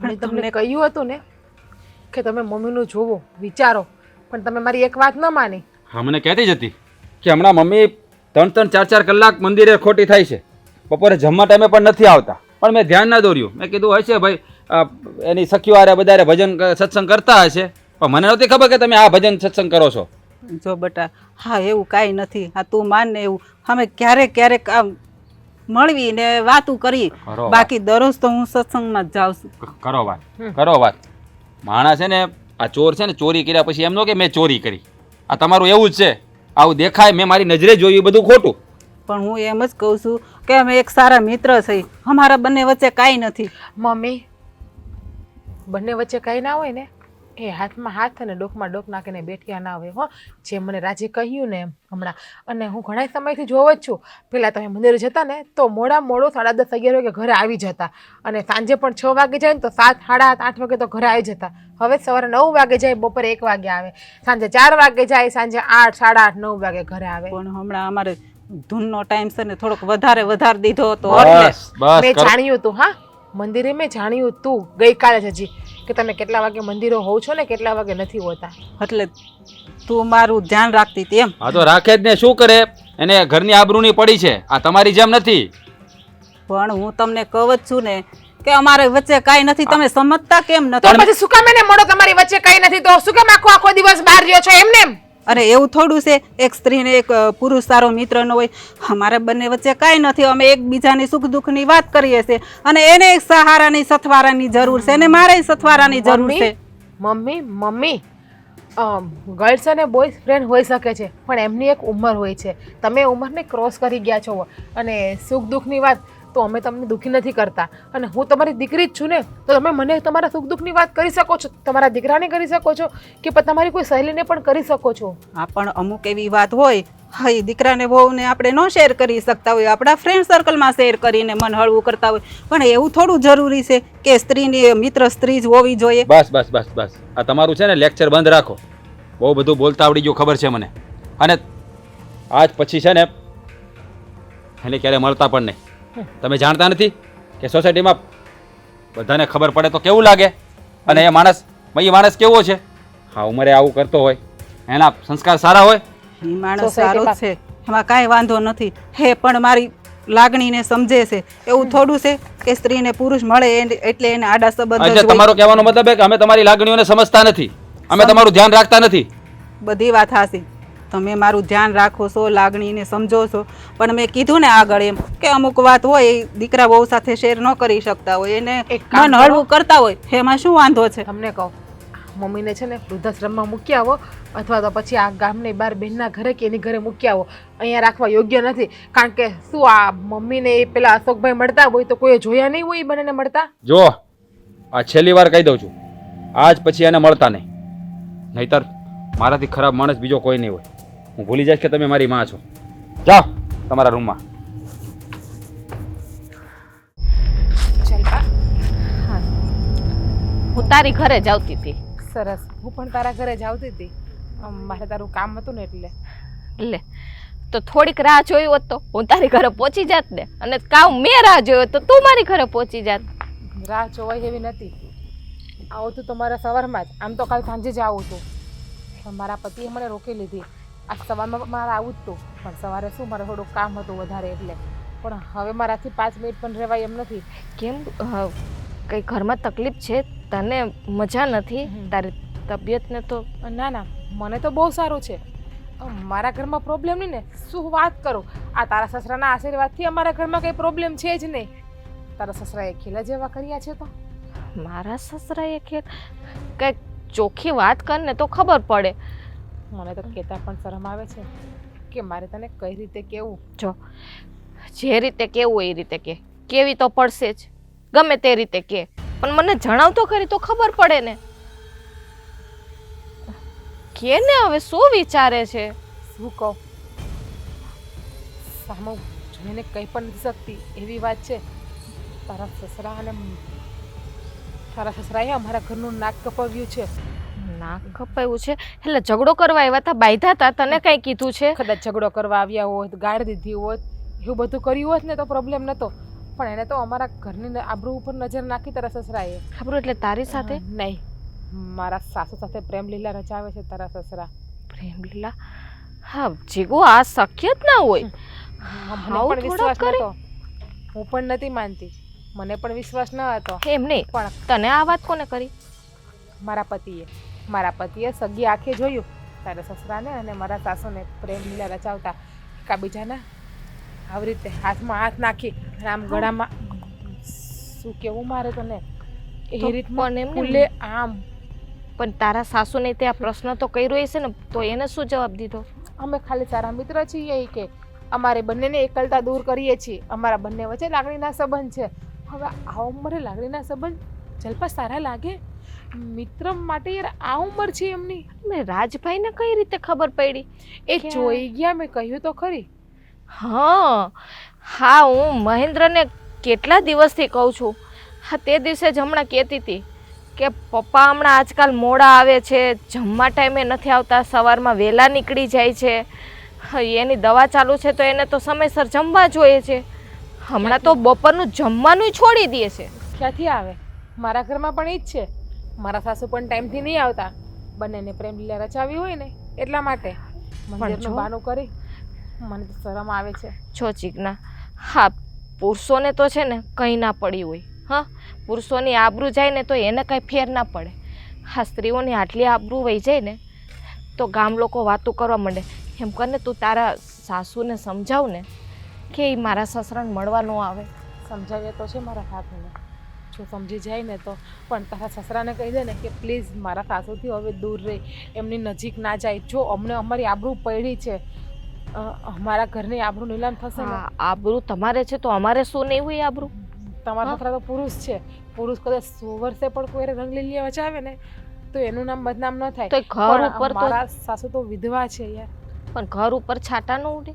મેં તમને કહ્યું હતું ને કે તમે મમ્મીનું જોવો વિચારો, પણ તમે મારી એક વાત ન માની. હા મને કહેતી જ હતી કે હમણાં મમ્મી 3-3, 4-4 કલાક મંદિરે ખોટી થાય છે, બપોરે જમવા ટાઈમે પણ નથી આવતા. પણ મેં ધ્યાન ના દોર્યું. મેં કીધું હશે ભાઈ એની સખીઓ હારે બધારે ભજન સત્સંગ કરતા હશે, પણ મને નહોતી ખબર કે તમે આ ભજન સત્સંગ કરો છો. જો બટા હા એવું કાંઈ નથી. હા તું માન ને એવું અમે ક્યારેક ક્યારેક આમ મળવી ને વાતું કરી. કરો વાત. બાકી દરરોજ તો હું સત્સંગમાં જ જાઉં છું. કરો વાત, કરો વાત. માણસ છે ને આ ચોર છે ને, ચોરી કર્યા પછી એમ ન કે મેં ચોરી કરી. આ તમારું એવું જ છે. આવું દેખાય મેં મારી નજરે જોયું એ બધું ખોટું. પણ હું એમ જ કહું છું કે અમે એક સારા મિત્ર છીએ. અમારા બંને વચ્ચે કાંઈ નથી. મમ્મી બંને વચ્ચે કઈ ના હોય ને એ હાથમાં હાથ અને ડોકમાં ડોક નાખીને બેઠ્યા ના હોય. હો જે મને રાજે કહ્યું ને એમ હમણાં, અને હું ઘણા સમયથી જોઉં જ છું. પહેલાં તમે મંદિરે જતા ને તો મોડો 10:30, 11 વાગે ઘરે આવી જતા, અને સાંજે પણ 6 વાગે જાય ને તો 7, 7:30, 8 વાગે તો ઘરે આવી જતા. હવે સવારે 9 વાગે જાય, બપોરે 1 વાગે આવે, સાંજે 4 વાગે જાય, સાંજે 8, 8:30, 9 વાગે ઘરે આવે. પણ હમણાં અમારે ધૂનનો ટાઈમ છે ને થોડોક વધારે દીધો હતો એટલે બસ બસ મેં કરો. જાણ્યું હતું. હા મંદિરે મેં જાણ્યું હતું ગઈકાલે જ હજી કે તમે કેટલા વાગે મંદિરો હોવ છો ને કેટલા વાગે નથી હોતા. એટલે તું મારું ધ્યાન રાખતી હતી એમ. હા તો રાખે જ ને, શું કરે? એને ઘરની આબરૂની પડી છે. આ તમારી જેમ નથી. પણ હું તમને કહું જ છું ને કે અમારે વચ્ચે કાંઈ નથી. તમે સમજતા કેમ તો નથી? પછી શું કામ એને મળો? તમારી વચ્ચે કઈ નથી તો શું કામ આખો દિવસ બહાર રહ્યો છો એમને એમ? અરે એવું થોડું છે એક સ્ત્રી ને એક પુરુષ સારો મિત્ર ન હોય? અમારા બંને વચ્ચે કાંઈ નથી. અમે એકબીજાની સુખ દુઃખની વાત કરીએ છીએ, અને એને એક સહારાની સથવારાની જરૂર છે, અને મારે સથવારાની જરૂર છે. મમ્મી ગર્લ્સ અને બોયઝ ફ્રેન્ડ હોઈ શકે છે, પણ એમની એક ઉંમર હોય છે. તમે ઉંમરને ક્રોસ કરી ગયા છો, અને સુખ દુઃખની વાત તો અમે તમને દુઃખી નથી કરતા. અને હું તમારી દીકરી જ છું ને, તો તમે મને તમારા સુખ દુઃખની વાત કરી શકો છો, તમારા દીકરાને કરી શકો છો, કે તમારી કોઈ સહેલીને પણ કરી શકો છો. હા પણ અમુક એવી વાત હોય હા એ દીકરાને વહુને આપણે ન શેર કરી શકતા હોય, આપણા ફ્રેન્ડ સર્કલમાં શેર કરીને મન હળવું કરતા હોય. પણ એવું થોડું જરૂરી છે કે સ્ત્રીની મિત્ર સ્ત્રી જ હોવી જોઈએ? બસ બસ બસ બસ આ તમારું છે ને લેક્ચર બંધ રાખો. બહુ બધું બોલતા આવડી ગયું ખબર છે મને. અને આજ પછી છે ને એને ક્યારે મળતા પણ નહીં. તમે જાણતા નથી કે સોસાયટીમાં બધાને ખબર પડે તો કેવું લાગે? અને એ માણસ કેવો છે? હા ઉંમરે આવું કરતો હોય, એના સંસ્કાર સારા હોય. એ માણસ સારો જ છે, એમાં કાંઈ વાંધો નથી. હે પણ મારી લાગણીને સમજે છે. એવું થોડું છે કે સ્ત્રીને પુરુષ મળે એટલે એને આડા સંબંધ જ એટલે હોય. તમારો કહેવાનો મતલબ છે કે અમે તમારી લાગણીઓને સમજતા નથી, અમે તમારું ધ્યાન રાખતા નથી. બધી વાત હાસી. તમે મારું ધ્યાન રાખો છો, લાગણીને સમજો છો, પણ મેં કીધું ને આગળ એમ કે અમુક વાત હોય એ દીકરા બહુ સાથે શેર ન કરી શકતા હોય, એને એક કામ મન કરો. હળવું કરતા હોય, એમાં શું વાંધો છે? તમને કહું મમ્મીને છે ને વૃદ્ધાશ્રમમાં મૂકી આવો, અથવા તો પછી આ ગામની બહાર બહેનના ઘરે કે એની ઘરે મૂકી આવો. અહીંયા રાખવા યોગ્ય નથી, કારણ કે શું આ મમ્મીને એ પેલા અશોકભાઈ મળતા હોય તો કોઈ જોયા નહીં હોય એ બંનેને મળતા. જો આ છેલ્લી વાર કહી દઉં છું, આજ પછી એને મળતા નહીં. નહીતર મારાથી ખરાબ માણસ બીજો કોઈ નહીં હોય. હું ભૂલી જઈશ કે તમે મારી માં છો. જાઓ તમારા રૂમમાં. જલ્પા, હું તારી ઘરે જ આવતી હતી. સરસ. હું પણ તારા ઘરે જ આવતી હતી. મારે તારું કામ હતું ને એટલે. લે તો થોડીક રાહ જોઈ હોત તો હું તારી ઘરે પહોંચી જાત ને, અને કામ મેં રાહ જોયો તો તું મારી ઘરે પહોંચી જાત. રાહ જોવાય એવી નથી. આવું તું તો મારા સવારમાં જ, આમ તો કાલ સાંજે જ આવું હતું, પણ મારા પતિએ મને રોકી લીધી. આ સવારમાં મારે આવું જ હતું, પણ સવારે શું મારે થોડું કામ હતું વધારે એટલે. પણ હવે મારાથી 5 મિનિટ પણ રહેવાય એમ નથી. કેમ કઈ ઘરમાં તકલીફ છે? તને મજા નથી? તારી તબિયતને તો ના ના, મને તો બહુ સારું છે. મારા ઘરમાં પ્રોબ્લેમ નહીં ને, શું વાત કરું. આ તારા સસરાના આશીર્વાદથી અમારા ઘરમાં કંઈ પ્રોબ્લેમ છે જ નહીં. તારા સસરાએ ખીલા જેવા કર્યા છે તો. મારા સસરાએ કે કંઈક ચોખ્ખી વાત કર ને તો ખબર પડે. મને તો કહેતા પણ શરમ આવે છે કે મારે તને કઈ રીતે કહેવું. જો જે રીતે કેવું એ રીતે કે, કેવી તો પડશે જ, ગમે તે રીતે કે, પણ મને જણાવ તો ખરી તો ખબર પડે ને. કે ને હવે શું વિચારે છે? શું કહું, સામો જોઈને કંઈ પણ નથી શકતી એવી વાત છે. તારા સસરા અને તારા સસરાએ અમારા ઘરનું નાક કપાવ્યું છે. નાક કપાયું છે એટલે ઝઘડો કરવા આવ્યા હતા, બાંધ્યા હતા? તને કઈ કીધું છે? કદાચ ઝઘડો કરવા આવ્યા હોત, ગાળ દીધી હોત, એવું બધું કર્યું હોત ને તો પ્રોબ્લેમ નહોતો, પણ એને તો અમારા ઘરની આબરૂ ઉપર નજર નાખી તારા સસરાએ. ખબર એટલે તારી સાથે? નહીં, મારા સાસુ સાથે પ્રેમ લીલા રચાવે છે તારા સસરા. પ્રેમ લીલા? હા જીગો, આ શક્ય જ ના હોય. મને પણ વિશ્વાસ નહોતો, હું પણ નથી માનતી, મને પણ વિશ્વાસ ન હતો. એમ નહીં, પણ તને આ વાત કોને કરી? મારા પતિએ સગી આંખે જોયું તારા સસરાને અને મારા સાસુને પ્રેમ લીલા રચાવતા એકાબીજાના આવી રીતે હાથમાં હાથ નાખી અને આમ ગળામાં, શું કેવું મારે તને, એ રીતમાં ખુલ્લે આમ. પણ તારા સાસુને તે આ પ્રશ્ન તો કર્યો હશે ને, તો એને શું જવાબ દીધો? અમે ખાલી સારા મિત્ર છીએ કે અમારે બંનેને એકલતા દૂર કરીએ છીએ, અમારા બંને વચ્ચે લાગણીના સંબંધ છે. હવે આ ઉંમરે લાગણીના સંબંધ જલ્પા સારા લાગે? મિત્ર માટે યાર આ ઉંમર છે એમની. મેં રાજભાઈને કઈ રીતે ખબર પડી? એ જોઈ ગયા, મેં કહ્યું તો ખરી. હા, હું મહેન્દ્રને કેટલા દિવસથી કહું છું. હા, તે દિવસે જ હમણાં કહેતી હતી કે પપ્પા હમણાં આજકાલ મોડા આવે છે, જમવા ટાઈમે નથી આવતા, સવારમાં વહેલા નીકળી જાય છે, એની દવા ચાલુ છે તો એને તો સમયસર જમવા જોઈએ છે. હમણાં તો બપોરનું જમવાનું છોડી દે છે. ક્યાંથી આવે? મારા ઘરમાં પણ એ જ છે. મારા સાસુ પણ ટાઈમથી નહીં આવતા. બંનેને પ્રેમ લીલા રચાવી હોય ને એટલા માટે મંદિરનું બહાનું કરી. મને તો શરમ આવે છે. જો ચિકના, હા પુરુષોને તો છે ને કંઈ ના પડી હોય. હા, પુરુષોની આબરૂ જાય ને તો એને કંઈ ફેર ના પડે. હા, સ્ત્રીઓની આટલી આબરૂ વહી જાય ને તો ગામ લોકો વાતું કરવા માંડે. એમ કરીને તું તારા સાસુને સમજાવ ને કે એ મારા સસરાને મળવા ન આવે. સમજાવ્યા તો છે મારા સાસુને, જો સમજી જાય ને તો. પણ તારા સસરાને કહી દે ને કે પ્લીઝ મારા સાસુથી હવે દૂર રહી, એમની નજીક ના જાય. જો અમને અમારી આબરૂ પડી છે, અમારા ઘરની આબરૂ નીલામ થશે ને. આબરૂ તમારે છે તો અમારે શું નહીં હોય આબરૂ? તમારા સસરા તો પુરુષ છે. પુરુષ કદાચ 100 વર્ષે પણ કોઈ રંગલીલિયા વચાવે ને તો એનું નામ બદનામ ન થાય. તો ઘર ઉપર તો મારા સાસુ તો વિધવા છે યાર. પણ ઘર ઉપર છાટા ન ઉડે.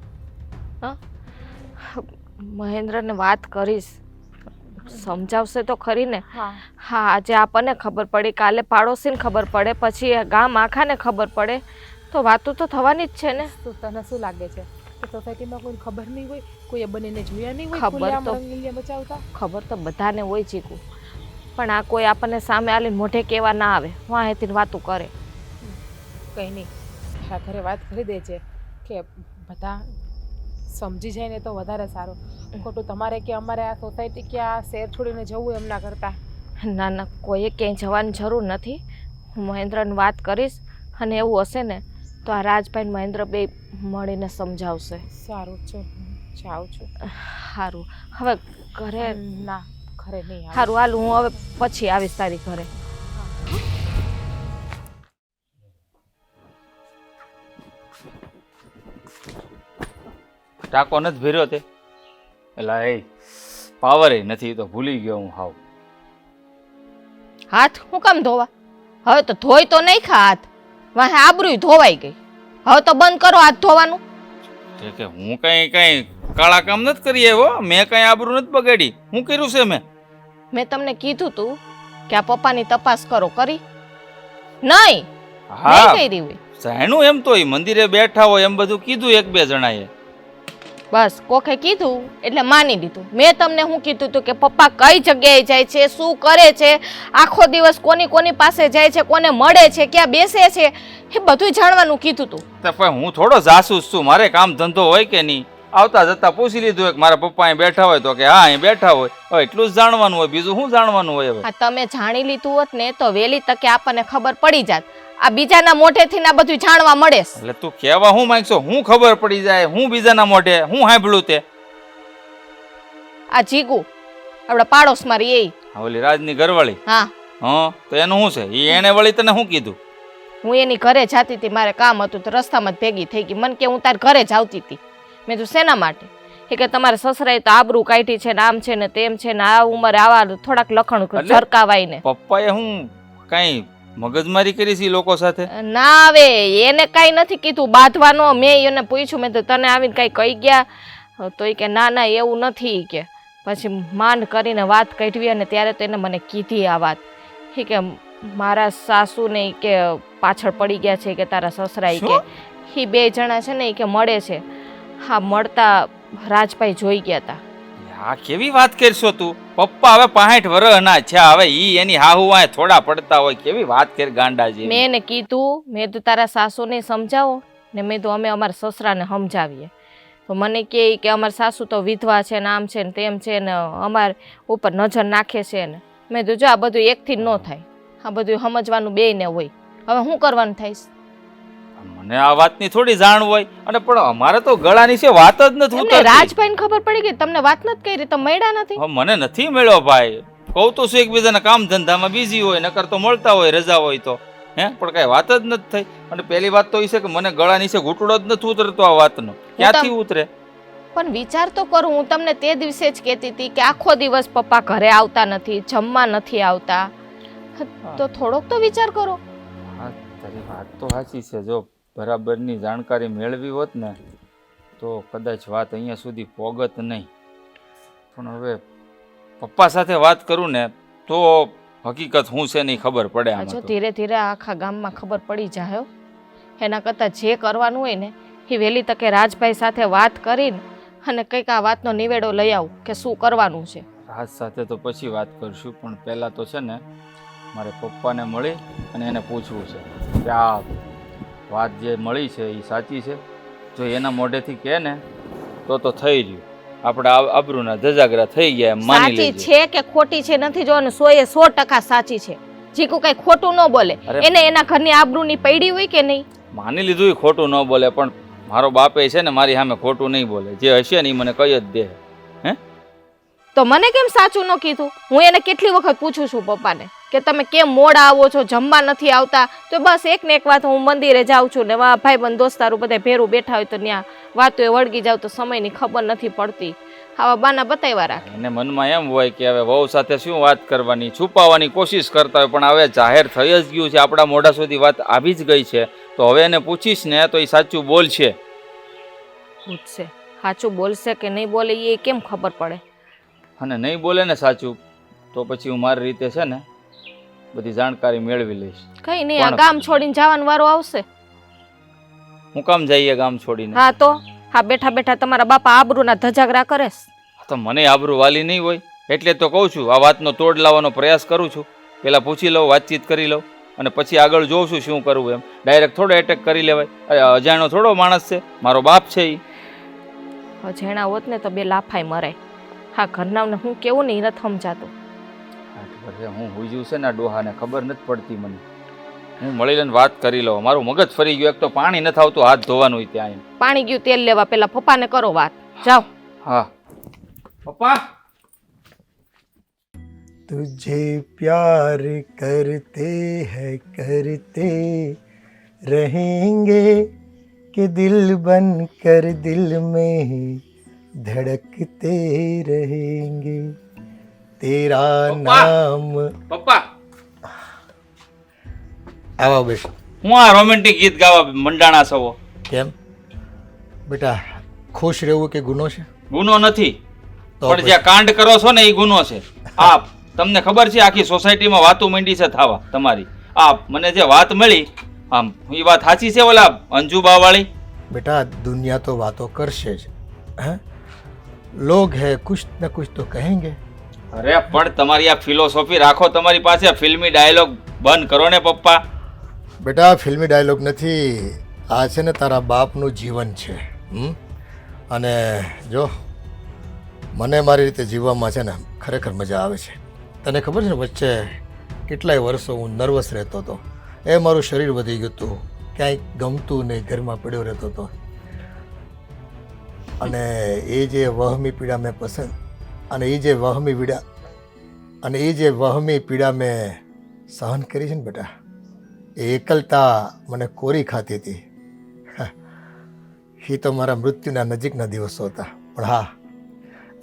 હા, મહેન્દ્રને વાત કરીશ, સમજાવશે તો ખરી ને. હા, આજે આપણને ખબર પડી, કાલે પાડોશીને ખબર પડે, પછી ગામ આખાને ખબર પડે, તો વાતો તો થવાની જ છે ને. તને શું લાગે છે કે સોસાયટીમાં કોઈ ખબર નહીં હોય, કોઈએ બંનેને જોયા નહીં હોય? ખબર તો બધાને હોય ચીકુ, પણ આ કોઈ આપણને સામે આવીને મોઢે કહેવા ના આવે, વાંહેથી વાતું કરે. કંઈ નહીં, તારા ઘરે વાત કરી દે છે કે બધા સમજી જાય ને તો વધારે સારું. ખોટું તમારે કે અમારે આ સોસાયટી કે આ શહેર છોડીને જવું એમના કરતા. ના ના, કોઈએ ક્યાંય જવાની જરૂર નથી. હું મહેન્દ્રને વાત કરીશ, અને એવું હશે ને તો આ રાજભાઈ મહેન્દ્ર બે મળીને સમજાવશે. સારું છે, જાઉં છું. સારું, હવે ઘરે ના, ઘરે નહીં. સારું, હાલ હું હવે પછી આવીશ તારી ઘરે. ટાંકો નથી ભર્યો તે એટલે એ પાવર નથી, તો ભૂલી ગયો હું હાવ. હાથ હું કામ ધોવા? હવે તો ધોઈ તો નહીં ખા હાથ. વાહે આબરૂ ધોવાઈ ગઈ. હવે તો બંધ કરો હાથ ધોવાનું. કે હું કઈ કાળા કામ નથી કરી આવ્યો, મેં કઈ આબરૂ નથી બગાડી. હું કર્યું છે મેં તમને કીધું તું કે આ પપ્પાની તપાસ કરો, કરી નહીં? હા નહીં કરી હોય. જાણ્યું એમ તો ઈ મંદિરે બેઠા હોય એમ બધું કીધું એક બે જણાએ. બસ કોકે કીધું એટલે માની લીધું. મેં તમને શું કીધું તું કે પપ્પા કઈ જગ્યાએ જાય છે, શું કરે છે, આખો દિવસ કોની પાસે જાય છે, કોને મળે છે, ક્યાં બેસે છે, એ બધું જાણવાનું કીધું તું. તો પણ હું થોડો જાસૂસ છું, મારે કામ ધંધો હોય કે નહીં? આવતા જતા પૂછી લીધું કે મારા પપ્પા અહીં બેઠા હોય તો કે હા અહીં બેઠા હોય. હવે એટલું જ જાણવાનું હોય, બીજું શું જાણવાનું હોય? હવે હા, તમે જાણી લીધું હોત ને તો વહેલી તકે આપણને ખબર પડી જાત. આ બીજાના મોઢેથી ના બધું જાણવા મળે. એટલે તું કહેવા હું માંગશો? હું ખબર પડી જાય? હું બીજાના મોઢે હું સાંભળ્યું તે? આ જીગુ આપણા પાડોશ મારી એ ઓલી રાજની ઘરવાળી. હા તો એનું શું છે? એને વળી તને શું કીધું? હું એની ઘરે જતી હતી, મારે કામ હતું તો રસ્તામાં જ ભેગી થઈ ગઈ. મને કે હું તાર ઘરે જ આવતી હતી. મેં તો શેના માટે? એ કે તમારે સસરાએ તો આબરૂ કાઢી છે ને આમ છે ને તેમ છે ને આ ઉંમરે આવા થોડાક લખણ ઝરકાવાય ને. પપ્પાએ હું કઈ મગજમારી કરી છે લોકો સાથે? ના આવે એને કઈ નથી કીધું બાંધવાનો. મેં એને પૂછ્યું, મેં તો તને આવીને કઈ કહી ગયા? તો એ કે ના ના એવું નથી. કે પછી માંડ કરીને વાત કાઢવી અને ત્યારે તો એને મને કીધી આ વાત. એ કે મારા સાસુને કે પાછળ પડી ગયા છે કે તારા સસરા કે એ બે જણા છે ને એ કે મળે છે. હા, મળતા રાજભાઈ જોઈ ગયા હતા. આ કેવી વાત કરશો તું? પપ્પા હવે 65 વર્ષના છે, હવે ઈ એની હાહુ વાય થોડા પડતા હોય. કેવી વાત કરી ગાંડાજી? મેં એને કીધું, મેં તો તારા સાસુને સમજાવો ને મેં તો અમે અમારા સસરાને સમજાવીએ. તો મને કે અમારા સાસુ તો વિધવા છે ને આમ છે ને તેમ છે ને અમાર ઉપર નજર નાખે છે ને. મેં તો જો આ બધું એકથી ન થાય, આ બધું સમજવાનું બેયને હોય. હવે શું કરવાનું થાય? મને આ વાતની થોડી જાણ હોય. અને પણ અમારે તો ગળાની છે વાત જ નથી ઉતરતી. રાજભાઈને ખબર પડી ગઈ, તમને વાત નથી કરી, તમે મળ્યા નથી? મને નથી મળ્યો ભાઈ. કહું તો શું એકબીજાના કામ ધંધામાં બીઝી હોય, નકર તો મળતા હોય રજા હોય તો. પણ કઈ વાત જ નથી થઈ. અને પહેલી વાત તો એ છે કે મને ગળા નીચે ઘૂંટડો જ નથી ઉતરતો આ વાતનો. ક્યાંથી ઉતરે? પણ વિચાર તો કરું. હું તમને તે દિવસે જ કહેતી હતી કે આખો દિવસ પપ્પા ઘરે આવતા નથી, જમવા નથી આવતા, તો થોડોક તો વિચાર કરો. હા, તારી વાત તો સાચી છે. જો બરાબરની જાણકારી મેળવી હોત ને તો કદાચ વાત અહીંયા સુધી પોગત નહીં. પણ હવે પપ્પા સાથે વાત કરું ને તો હકીકત શું છે નહીં ખબર પડે. જો ધીરે ધીરે આખા ગામમાં ખબર પડી જાય. એના કરતાં જે કરવાનું હોય ને એ વહેલી તકે રાજભાઈ સાથે વાત કરીને અને કંઈક આ વાતનો નિવેડો લઈ આવું કે શું કરવાનું છે. રાજ સાથે તો પછી વાત કરશું, પણ પહેલાં તો છે ને મારે પપ્પાને મળી અને એને પૂછવું છે કે આ વાત જે મળી છે એ સાચી છે. જો એના મોઢેથી કહે ને તો થઈ રહ્યું. આપણે આબરૂના ધજાગરા થઈ ગયા એમ માની લેજો. સાચી છે કે ખોટી છે નથી જોવાનું, 100% સાચી છે. જીકુ કઈ ખોટું ન બોલે. એને એના ઘરની આબરૂની પૈડી હોય કે નહીં? માની લીધું એ ખોટું ન બોલે, પણ મારો બાપે છે ને મારી સામે ખોટું નહીં બોલે. જે હશે ને એ મને કહી જ દે. તો મને કેમ સાચું ન કીધું? હું એને કેટલી વખત પૂછું છું પપ્પાને કે તમે કેમ મોડા આવો છો, જમવા નથી આવતા? તો બસ એક ને એક વાત, હું મંદિરે જાઉં છું ને ભાઈબંધ દોસ્તારું બધા ભેરું બેઠા હોય તો ત્યાં વાતો એ વળગી જાવ તો સમયની ખબર નથી પડતી. આવા બાના બતાવ્યા રાખે. એને મનમાં એમ હોય કે હવે વહુ સાથે શું વાત કરવાની, છુપાવવાની કોશિશ કરતા હોય. પણ હવે જાહેર થઈ જ ગયું છે, આપણા મોઢા સુધી વાત આવી જ ગઈ છે. તો હવે એને પૂછીશ ને તો એ સાચું બોલશે. પૂછશે, સાચું બોલશે કે નહીં બોલે એ કેમ ખબર પડે? અને નહીં બોલે ને સાચું તો પછી હું મારી રીતે છે ને બધી જાણકારી મેળવી લઈશ. કઈ નહીં, આ ગામ છોડીને જવાનો વારો આવશે. હું કામ જઈએ ગામ છોડીને? હા તો હા, બેઠા બેઠા તમારા બાપા આબરૂના ધજાગરા કરે. તો મને આબરૂ વાલી નહીં હોય એટલે તો કહું છું, આ વાતનો તોડ લાવવાનો પ્રયાસ કરું છું. પહેલાં પૂછી લઉં, વાતચીત કરી લઉં અને પછી આગળ જોઉં છું શું કરવું એમ. ડાયરેક્ટ થોડો એટેક કરી લેવાય. અજાણ્યો થોડો માણસ છે, મારો બાપ છે એ. અજાણ્યા હોત ને તો બે લાફાઈ મરાય. હા, ઘરનાને હું કેવું નહીં નથી સમજાતું. હું હુજ્યું છે ને ડોહાને ખબર નથી પડતી મને. હું મળી લઈને વાત કરી લઉં. મારું મગજ ફરી ગયું. એક તો પાણી નથી આવતું હાથ ધોવાનું હોય ત્યાં. પાણી ગયું તેલ લેવા, પેલા પપ્પાને કરો વાત. જાઓ. હા પપ્પા. तुझे प्यार करते हैं करते रहेंगे कि दिल बन कर दिल में धड़कते रहेंगे तेरा नाम. પપ્પા આવો બેસ. હું આ રોમેન્ટિક ગીત ગાવા મંડાણા છો? કેમ બેટા, ખુશ રહેવું કે ગુનો છે? ગુનો નથી, તો પણ જે કાંડ કરો છો ને એ ગુનો છે. આ તમને ખબર છે આખી સોસાયટીમાં વાતો માંડી છે થાવા તમારી. આ મને જે વાત મળી આમ એ વાત સાચી છે ઓલા અંજુબા વાળી? બેટા, દુનિયા તો વાતો કરશે જ, હે? લોગ હે કુછ ન કુછ તો કહેંગે. અરે પણ તમારી આ ફિલોસોફી રાખો તમારી પાસે, ફિલ્મી ડાયલોગ બંધ કરો ને પપ્પા. બેટા, ફિલ્મી ડાયલોગ નથી, આ છે ને તારા બાપનું જીવન છે. અને જો મને મારી રીતે જીવવામાં છે ને ખરેખર મજા આવે છે. તને ખબર છે ને વચ્ચે કેટલાય વર્ષો હું નર્વસ રહેતો હતો, એ મારું શરીર વધી ગયું હતું, ક્યાંય ગમતું નહીં, ઘરમાં પડ્યો રહેતો હતો. અને એ જે વહમી પીડા મેં પસંદ અને એ જે વહમી પીડા મેં સહન કરી છે ને બેટા, એ એકલતા મને કોરી ખાતી હતી. એ તો મારા મૃત્યુના નજીકના દિવસો હતા. પણ હા,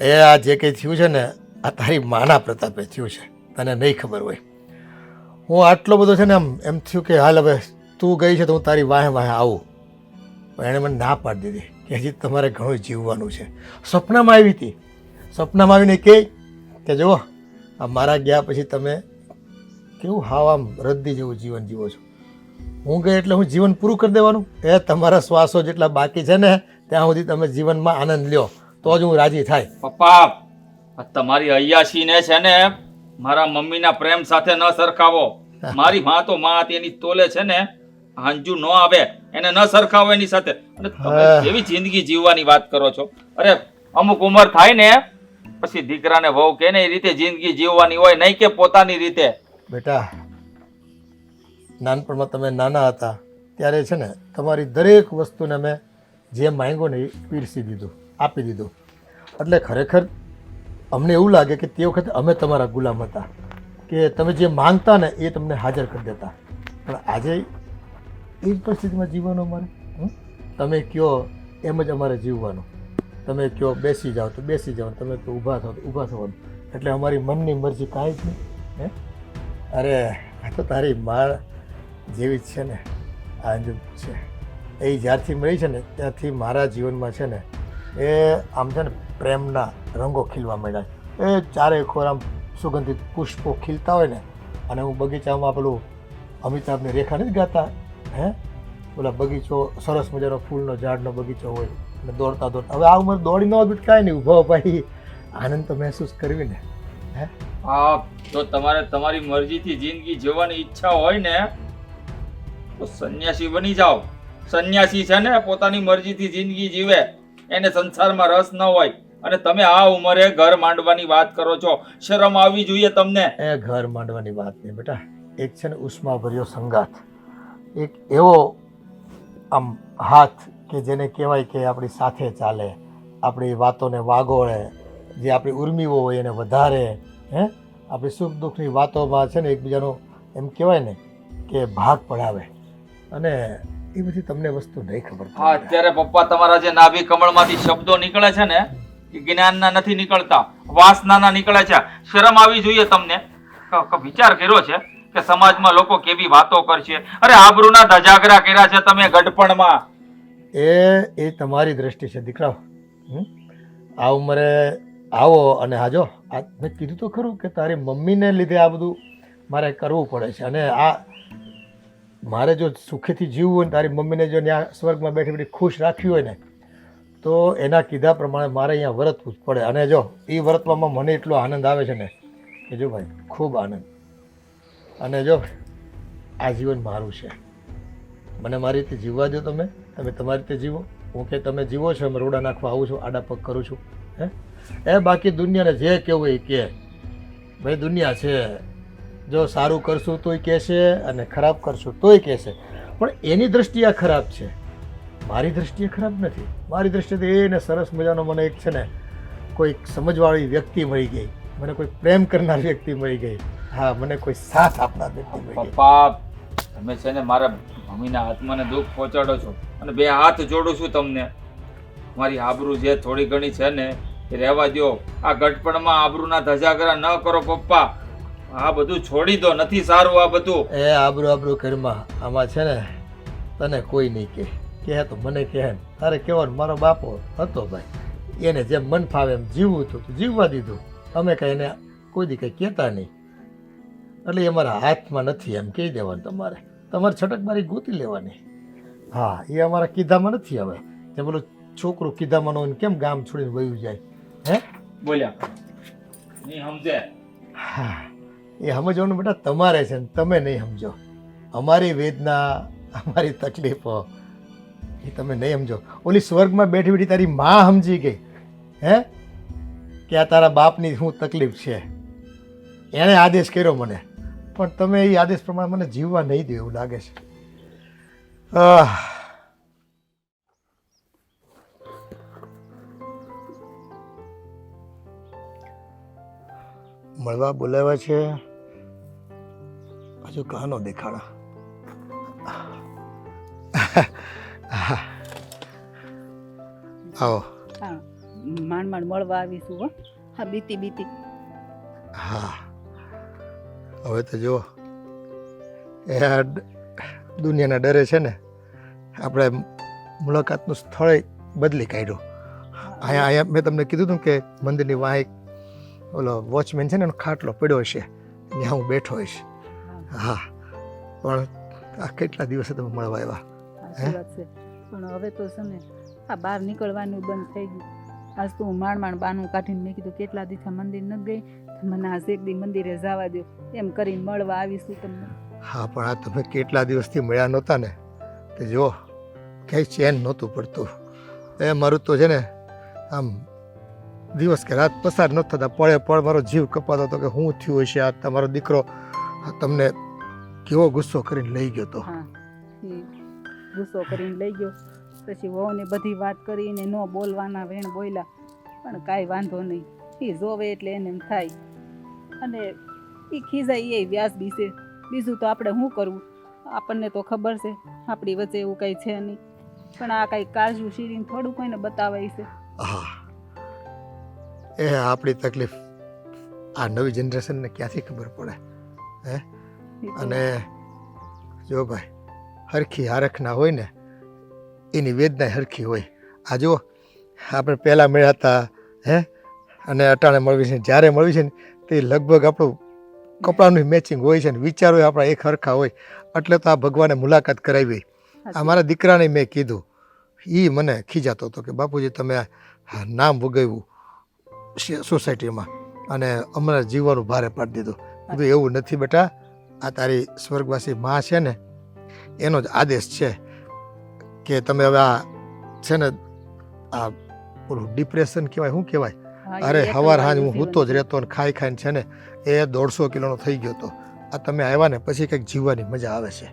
એ આ જે કંઈ થયું છે ને આ તારી માના પ્રતાપે થયું છે, તને નહીં ખબર હોય. હું આટલો બધો છે ને એમ થયું કે હાલ હવે તું ગઈ છે તો હું તારી વાહે વાહે આવું, પણ એણે મને ના પાડી દીધી કે હજી તમારે ઘણું જીવવાનું છે. સપનામાં આવી હતી, સપનામાં આવીને કે જુઓ આ મારા ગયા પછી તમે કેવું હાવ આમ રદ્દી જેવું જીવન જીવો છો. હું ગઈ એટલે હું જીવન પૂરું કરી દેવાનું? એ તમારા શ્વાસો જેટલા બાકી છે ને ત્યાં સુધી તમે જીવનમાં આનંદ લ્યો તો જ હું રાજી થાય. પપ્પા, આ તમારી અય્યાશીને છે ને મારા મમ્મીના પ્રેમ સાથે ન સરખાવો. મારી માં તો માં હતી, એની તોલે છે ને અંજુ ન આવે, એને ન સરખાવો એની સાથે. અને તમે કેવી જિંદગી જીવવાની વાત કરો છો? અરે અમુક ઉંમર થાય ને પછી દીકરાને વહુ કે ને એ રીતે જિંદગી જીવવાની હોય, નહીં કે પોતાની રીતે. બેટા, નાનપણમાં તમે નાના હતા ત્યારે છે ને તમારી દરેક વસ્તુને મેં જે માંગ્યો ને એ પીરસી દીધું, આપી દીધું. એટલે ખરેખર અમને એવું લાગે કે તે વખતે અમે તમારા ગુલામ હતા, કે તમે જે માંગતા ને એ તમને હાજર કરી દેતા. પણ આજે એ જ પરિસ્થિતિમાં જીવવાનું અમારે. તમે કહો એમ જ અમારે જીવવાનું. તમે કહો બેસી જાઓ તો બેસી જાઓ, તમે તો ઊભા થાઓ તો ઊભા થવાનું. એટલે અમારી મનની મરજી કાંઈ જ નહીં. હે અરે આ તો તારી માં જેવી જ છે ને આ અંજુ છે. એ જ્યારથી મળી છે ને ત્યારથી મારા જીવનમાં છે ને એ આમ છે ને પ્રેમના રંગો ખીલવા માંડ્યા. એ ચારે ખોર આમ સુગંધિત પુષ્પો ખીલતા હોય ને, અને હું બગીચામાં પેલું અમિતાભની રેખા નથી ગાતા, હે પેલા બગીચો સરસ મજાનો ફૂલનો ઝાડનો બગીચો હોય અને દોડતા દોડતા, હવે આ ઉંમર દોડી ન દોડ કાંઈ નહીં, ઊભો ભાઈ આનંદ તો મહેસૂસ કરવી ને. હે હા, તો તમારે તમારી મરજીથી જિંદગી જીવવાની ઈચ્છા હોય ને તો સંન્યાસી બની જાઓ. સંન્યાસી છે ને પોતાની મરજીથી જિંદગી જીવે, એને સંસારમાં રસ ન હોય. અને તમે આ ઉંમરે ઘર માંડવાની વાત કરો છો, શરમ આવવી જોઈએ તમને. એ ઘર માંડવાની વાત નહીં બેટા, એક છે ને ઉષ્માભર્યો સંગાથ, એક એવો આમ હાથ કે જેને કહેવાય કે આપણી સાથે ચાલે, આપણી વાતોને વાગોળે, જે આપણી ઉર્મિઓ હોય એને વધારે, હે આપણી સુખ દુઃખની વાતોમાં છે ને એકબીજાનો એમ કહેવાય ને કે ભાગ પડાવે. અને એ બધી તમને વસ્તુ નહીં ખબર. હા, અત્યારે પપ્પા તમારા જે નાભી કમળમાંથી શબ્દો નીકળે છે ને એ જ્ઞાનના નથી નીકળતા, વાસનાના નીકળે છે. શરમ આવી જોઈએ તમને. વિચાર કર્યો છે કે સમાજમાં લોકો કેવી વાતો કરશે? અરે આબરૂના ધજાગરા કર્યા છે તમે ગઢપણમાં. એ તમારી દ્રષ્ટિ છે દીકરાઓ. આ ઉંમરે આવો અને હાજો આ મેં કીધું તો ખરું કે તારી મમ્મીને લીધે આ બધું મારે કરવું પડે છે. અને આ મારે જો સુખેથી જીવવું હોય ને તારી મમ્મીને જો ત્યાં સ્વર્ગમાં બેઠી બેઠી ખુશ રાખવી હોય ને તો એના કીધા પ્રમાણે મારે અહીંયા વર્તવું જ પડે. અને જો એ વર્તવામાં મને એટલો આનંદ આવે છે ને કે જો ભાઈ ખૂબ આનંદ. અને જો આ જીવન મારું છે, મને મારી રીતે જીવવા દો. તમે તમારી રીતે જીવો. હું કે તમે જીવો છો એમ રોડા નાખવા આવું છું, આડા પગ કરું છું. હે એ બાકી દુનિયાને જે કહેવું એ કહે. ભાઈ દુનિયા છે, જો સારું કરશું તોય કહેશે અને ખરાબ કરશું તોય કહેશે. પણ એની દ્રષ્ટિએ આ ખરાબ છે, મારી દ્રષ્ટિએ ખરાબ નથી. મારી દ્રષ્ટિએ એને સરસ મજાનો મને એક છે ને કોઈ સમજવાળી વ્યક્તિ મળી ગઈ, મને કોઈ પ્રેમ કરનાર વ્યક્તિ મળી ગઈ. હા, મને કોઈ સાથ આપનાર વ્યક્તિ મળી ગઈ. પપ્પા, તમે છે ને મારા મમ્મીના આત્માને દુઃખ પહોંચાડો છો અને બે હાથ જોડું છું તમને. મારી આબરૂ જે થોડી ઘણી છે ને એ રહેવા દો. આ ગઢપણમાં આબરૂના ધજાગરા ન કરો પપ્પા. આ બધું છોડી દો, નથી સારું આ બધું. એ આબરૂ ઘરમાં આમાં છે ને તને કોઈ નહીં કહે તો મને કહે ને. તારે કહેવાનું મારો બાપો હતો ભાઈ, એને જેમ મન ફાવે એમ જીવવું હતું તો જીવવા દીધું. અમે કંઈ એને કોઈ દી કંઈ કહેતા નહીં. એટલે એ અમારા હાથમાં નથી એમ કહી દેવાનું. તમારે છટકબારી ગોતી લેવાની. હા, એ અમારા કીધામાં નથી. હવે જે પેલું છોકરું કીધામાં ન હોય ને કેમ ગામ છોડીને વયું જાય? હે બોલ્યા નહીં સમજે. હા, એ સમજવાનું બેટા તમારે છે ને તમે નહીં સમજો. અમારી વેદના, અમારી તકલીફો એ તમે નહીં સમજો. ઓલી સ્વર્ગમાં બેઠી બેઠી તારી માં સમજી ગઈ હે કે આ તારા બાપની શું તકલીફ છે. એણે આદેશ કર્યો મને, પણ તમે એ આદેશ પ્રમાણે મને જીવવા નહીં દો એવું લાગે છે. મળવા બોલાવ્યા છે, હજુ કહાનો દેખાડા. આવો. હા, માંડ મળવા આવીશું હો. હા, બીતી. હા, હવે તો જો એ દુનિયાના ડરે છે ને આપણે મુલાકાતનું સ્થળ બદલી કાઢ્યું. અહીંયા મેં તમને કીધું હતું કે મંદિરની વાંહે ઓલો વોચમેન છે ને એનો ખાટલો પડ્યો છે, ત્યાં હું બેઠો હોઈશ. હા, પણ આ કેટલા દિવસે તમે મળવા આવ્યા? સાચી વાત છે, પણ હવે તો છે ને આ બહાર નીકળવાનું બંધ થઈ ગયું. આજ તો હું માંડ બાનું કાઢીને મેં કીધું કેટલા દિવસે મંદિર નથી ગઈ, મને આજ એક દી મંદિરે જવા દો એમ કરીને મળવા આવીશું તમને. હા, પણ આ તમે કેટલા દિવસથી મળ્યા નહોતા ને તે જો ક્યાંય ચેન નહોતું પડતું. એ મારું તો છે ને આમ દિવસ કે રાત પસાર ન થતા, પળે પળ મારો જીવ કપાતો હતો કે હું થયું હશે. આ તમારો દીકરો તમને કેવો ગુસ્સો કરીને લઈ ગયો હતો. હા, એ ગુસ્સો કરીને લઈ ગયો. પછી વહુને બધી વાત કરીને ન બોલવાના વેણ બોલ્યા, પણ કાંઈ વાંધો નહીં. એ જોવે એટલે એને એમ થાય, અને એ ખીજાય એ વ્યાજબી છે. બીજું તો આપણે શું કરવું, આપણને તો ખબર છે આપણી વચ્ચે એવું કંઈ છે નહીં, પણ આ કાંઈ કાળજું શીરીને થોડું કોઈને બતાવાય છે. હા, એ આપણી તકલીફ આ નવી જનરેશનને ક્યાંથી ખબર પડે હે? અને જો ભાઈ, હરખી હારખ ના હોય ને એની વેદના હરખી હોય. આ જો આપણે પહેલાં મળ્યા હતા હે, અને અટાણે મળવી છે, જ્યારે મળવી છે ને તે લગભગ આપણું કપડાનું મેચિંગ હોય છે ને વિચારો આપણા એક હરખા હોય. એટલે તો આ ભગવાને મુલાકાત કરાવી. આ મારા દીકરાને મેં કીધું, એ મને ખીજાતો હતો કે બાપુજી તમે નામ ભોગવ્યું સોસાયટીમાં અને અમારા જીવવાનું ભારે પાડી દીધું. કીધું એવું નથી બેટા, આ તારી સ્વર્ગવાસી માં છે ને એનો જ આદેશ છે કે તમે હવે આ છે ને આ ઓલું ડિપ્રેશન કહેવાય, શું કહેવાય, અરે હવાર હાંજ હું સૂતો જ રહેતો ને ખાઈને છે ને એ 150 કિલોનો થઈ ગયો હતો. આ તમે આવ્યા ને પછી કંઈક જીવવાની મજા આવે છે.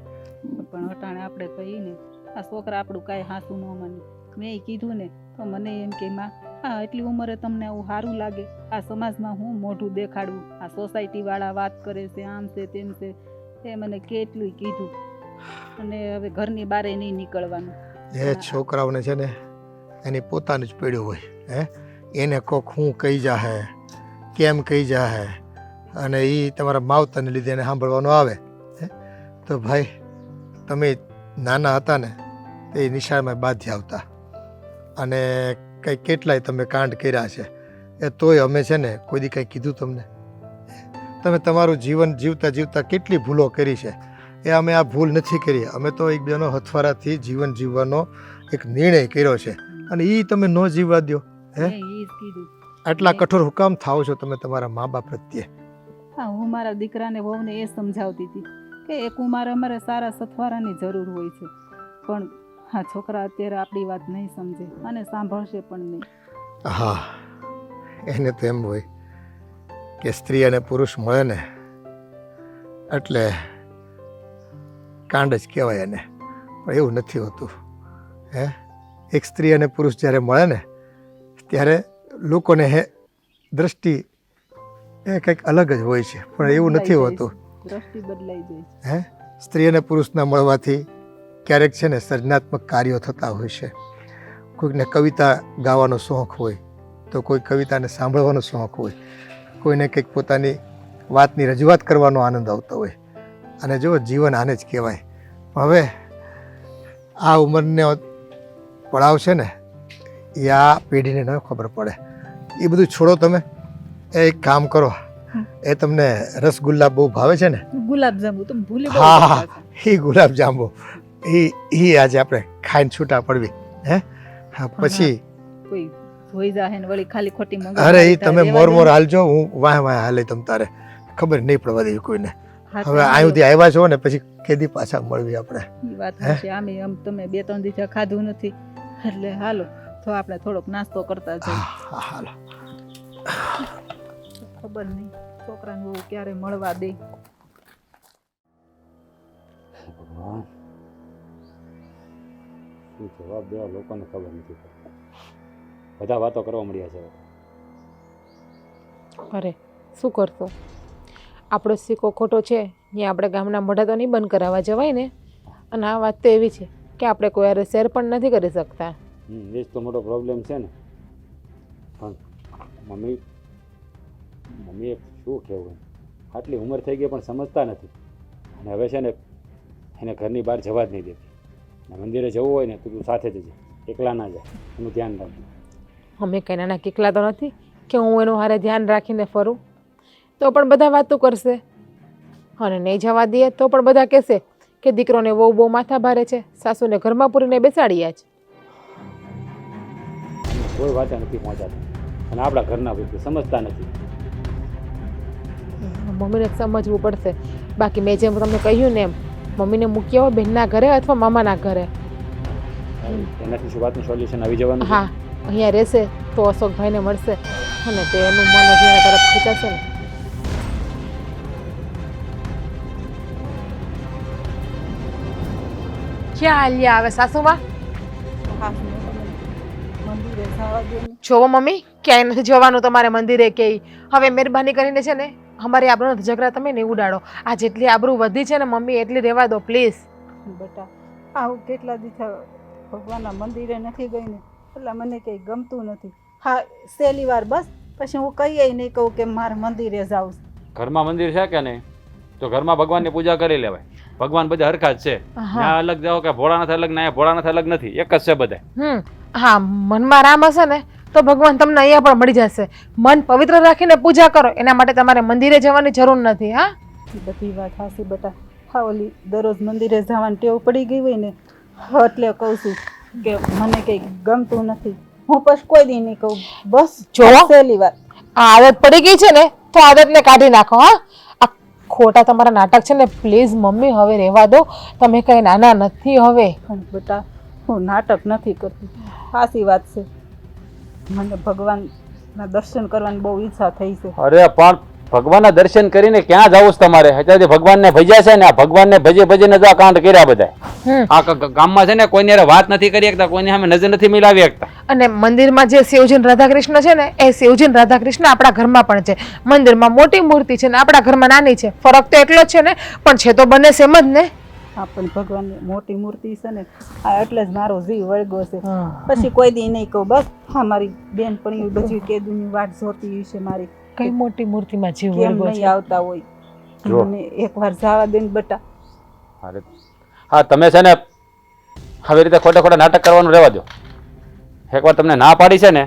પણ અટાણે આપણે કહીએ ને આ છોકરા આપણું કાંઈ હાસું ન માને. મેં કીધું ને તો મને એમ કે માં આ એટલી ઉંમરે તમને આવું સારું લાગે, આ સમાજમાં હું મોઢું દેખાડવું, આ સોસાયટી વાળા વાત કરે છે, આમ છે તેમ છે, એ મને કેટલું કીધું. અને હવે ઘરની બહાર નહીં નીકળવાનું. એ છોકરાઓને છે ને એની પોતાનું જ પડ્યું હોય હે, એને કોક હું કહી જાહે કેમ કહી જાહે, અને એ તમારા માવતરને લીધે એને સાંભળવાનું આવે હે. તો ભાઈ તમે નાના હતા ને એ નિશાળમાં બાધ્ય આવતા, અને કંઈ કેટલાય તમે કાંડ કર્યા છે, એ તોય અમે છે ને કોઈ દી કંઈ કીધું તમને? તમે તમારું જીવન જીવતા જીવતા કેટલી ભૂલો કરી છે, એ અમે આ ભૂલ નથી કરી. અમે તો એકબીજાનો હથવારાથી જીવન જીવવાનો એક નિર્ણય કર્યો છે, અને એ તમે ન જીવવા દો હે? આટલા કઠોર હુકામ થાવ છો તમે તમારા મા બાપ પ્રત્યે? હા, હું મારા દીકરાને વહુને એ સમજાવતી હતી કે એક ઉંમરે અમારે સારા સથવારાની જરૂર હોય છે, પણ હા છોકરા અત્યારે આપણી વાત નહીં સમજે અને સાંભળશે પણ નહીં. હા, એને તો એમ હોય કે સ્ત્રી અને પુરુષ મળે ને એટલે કાંડ જ કહેવાય એને, પણ એવું નથી હોતું હે. એક સ્ત્રી અને પુરુષ જ્યારે મળે ને ત્યારે લોકોને દ્રષ્ટિ એ કંઈક અલગ જ હોય છે, પણ એવું નથી હોતું. દ્રષ્ટિ બદલાઈ જાય હે. સ્ત્રી અને પુરુષના મળવાથી ક્યારેક છે ને સર્જનાત્મક કાર્યો થતા હોય છે. કોઈકને કવિતા ગાવાનો શોખ હોય તો કોઈ કવિતાને સાંભળવાનો શોખ હોય, કોઈને કંઈક પોતાની વાતની રજૂઆત કરવાનો આનંદ આવતો હોય. અને જો જીવન આને જ કહેવાય. હવે આ ઉંમરને પડાવ છે ને એ આ પેઢીને ન ખબર પડે. એ બધું છોડો તમે. એક કામ કરો, એ તમને રસગુલ્લા બહુ ભાવે છે ને? ગુલાબજાંબુ તો ભૂલી બહુ હા ગયા છો. એ ગુલાબ જાંબુ એ આજે આપણે ખાઈને છૂટા પડવી. હે હા, પછી કોઈ જોઈ જાહે ને વળી ખાલી ખોટી મંગળ અરે એ તમે મોર હાલજો, હું વાહ વાહ હાલે તમ તારે ખબર નહીં પડવા દેવી કોઈને. હવે અહીંથી આવ્યા છો ને પછી કેદી પાછા મળવી આપણે. વાત છે. આમે આમ તમે 2-3 દિવસ ખાધું નથી એટલે હાલો તો આપણે થોડોક નાસ્તો કરતા જઈએ. હા હાલો. ખબર નહીં છોકરાને બહુ ક્યારે મળવા દે. ભગવાન, શું જવાબ દેવા લોકોને ખબર નથી પડતી. બધા વાતો કરવા મળ્યા છે. અરે શું કરશો, આપણો સિક્કો ખોટો છે ત્યાં આપણે ગામના મોઢા તો નહીં બંધ કરાવવા જવાય ને. અને આ વાત તો એવી છે કે આપણે કોઈ હારે શેર પણ નથી કરી શકતા. એ જ તો મોટો પ્રોબ્લેમ છે ને. પણ મમ્મીએ શું કહેવું, આટલી ઉંમર થઈ ગઈ પણ સમજતા નથી. અને હવે છે ને એને ઘરની બહાર જવા જ નહીં દેતી. અને મંદિરે જવું હોય ને તો તું સાથે જજે, એકલા ના જાય, એનું ધ્યાન રાખજે. અમે કંઈ નાના કિકલા તો નથી કે હું એનું હારે ધ્યાન રાખીને ફરું. તો પણ બધા વાતો કરશે અને નહીં જવા દઈએ તો પણ બધા કહેશે કે દીકરોને બહુ માથા ભારે છે, સાસુને ઘરમાં પૂરીને બેસાડ્યા જ. કોઈ વાત નથી પહોંચાતી અને આપણા ઘરના કોઈ સમજતા નથી. મમ્મીને સમજવું પડશે. બાકી મેં જેમ તમને કહ્યું ને એમ મમ્મીને મૂક્યા હોય બેનના ઘરે અથવા મામાના ઘરે. એનાથી શું વાતનું સોલ્યુશન આવી જવાનું? હા, અહીંયા રહેશે તો અશોકભાઈને મળશે અને તે એનું મન જ એના તરફ ખેંચાશે ને. ક્યાં હાલ્યા આવે સાસુમાં? મંદિરે જવા દે ને. જોવો મમ્મી, ક્યાંય નથી જવાનું તમારે મંદિરે કે. હવે મહેરબાની કરીને છે ને અમારી આબરૂનો ઝઘડા તમે નહીં ઉડાડો. આ જેટલી આબરૂ વધી છે ને મમ્મી એટલી રહેવા દો પ્લીઝ. બેટા આવું કેટલા દિવસ ભગવાનના મંદિરે નથી ગઈ ને એટલે મને કંઈ ગમતું નથી. હા સહેલી વાર બસ, પછી હું કહીએ નહીં કહું કે મારે મંદિરે જાઉં. ઘરમાં મંદિર છે કે નહીં તો ઘરમાં ભગવાનની પૂજા કરી લેવાય. ભગવાન બધા હરખા જ છે. ત્યાં અલગ જાઓ કે ભોળાનાથ અલગ, ના ભોળાનાથ અલગ નથી, એક જ છે બધા. હા, મનમાં રામ હશે ને તો ભગવાન તમને અહીંયા પણ મળી જશે. મન પવિત્ર રાખીને પૂજા કરો, એના માટે તમારે મંદિરે જવાની જરૂર નથી. હા, બધી વાત હાસી બેટા. હા ઓલી દરરોજ મંદિરે જવાની ટેવ પડી ગઈ હોય ને એટલે કહું છું કે મને કંઈ ગમતું નથી. હું પછી કોઈ દી નહીં કહું. બસ જો સહેલી વાત. આ આદત પડી ગઈ છે ને તો આદતને કાઢી નાખો. હા, આ ખોટા તમારા નાટક છે ને પ્લીઝ મમ્મી હવે રહેવા દો. તમે કંઈ નાના નથી હવે. પણ બેટા હું નાટક નથી કરતી, સાચી વાત છે. મને ભગવાનના દર્શન કરવાની બહુ ઈચ્છા થઈ છે. અરે પણ ભગવાનના દર્શન કરીને ક્યાં જવું છે તમારે? અત્યારે ભગવાનને ભજ્યા છે ને, આ ભગવાનને ભજે જ આ કાંડ કર્યા બધા. આ ગામમાં છે ને કોઈની હારે વાત નથી કરી શકતા, કોઈની સામે નજર નથી મિલાવી શકતા. અને મંદિરમાં જે શિવજી રાધાકૃષ્ણ છે ને એ શિવજી રાધાકૃષ્ણ આપણા ઘરમાં પણ છે. મંદિરમાં મોટી મૂર્તિ છે ને આપણા ઘરમાં નાની છે. ફરક તો એટલો જ છે ને, પણ છે તો બંને સેમ જ ને. આ પણ ભગવાનની મોટી મૂર્તિ છે ને આ એટલે જ મારો જીવ વળગ્યો છે. પછી કોઈ દી નહીં કહું. બસ હા મારી બેન પણ એ બધી કેદુની વાટ જોતી છે મારી. કઈ મોટી મૂર્તિમાં જીવ કેમ વળગો નહીં છે? આવતા હોય મને એકવાર જવા દે ને બેટા. હા તમે છે ને આવી રીતે ખોટા ખોટા નાટક કરવાનું રહેવા દો. એકવાર તમને ના પાડી છે ને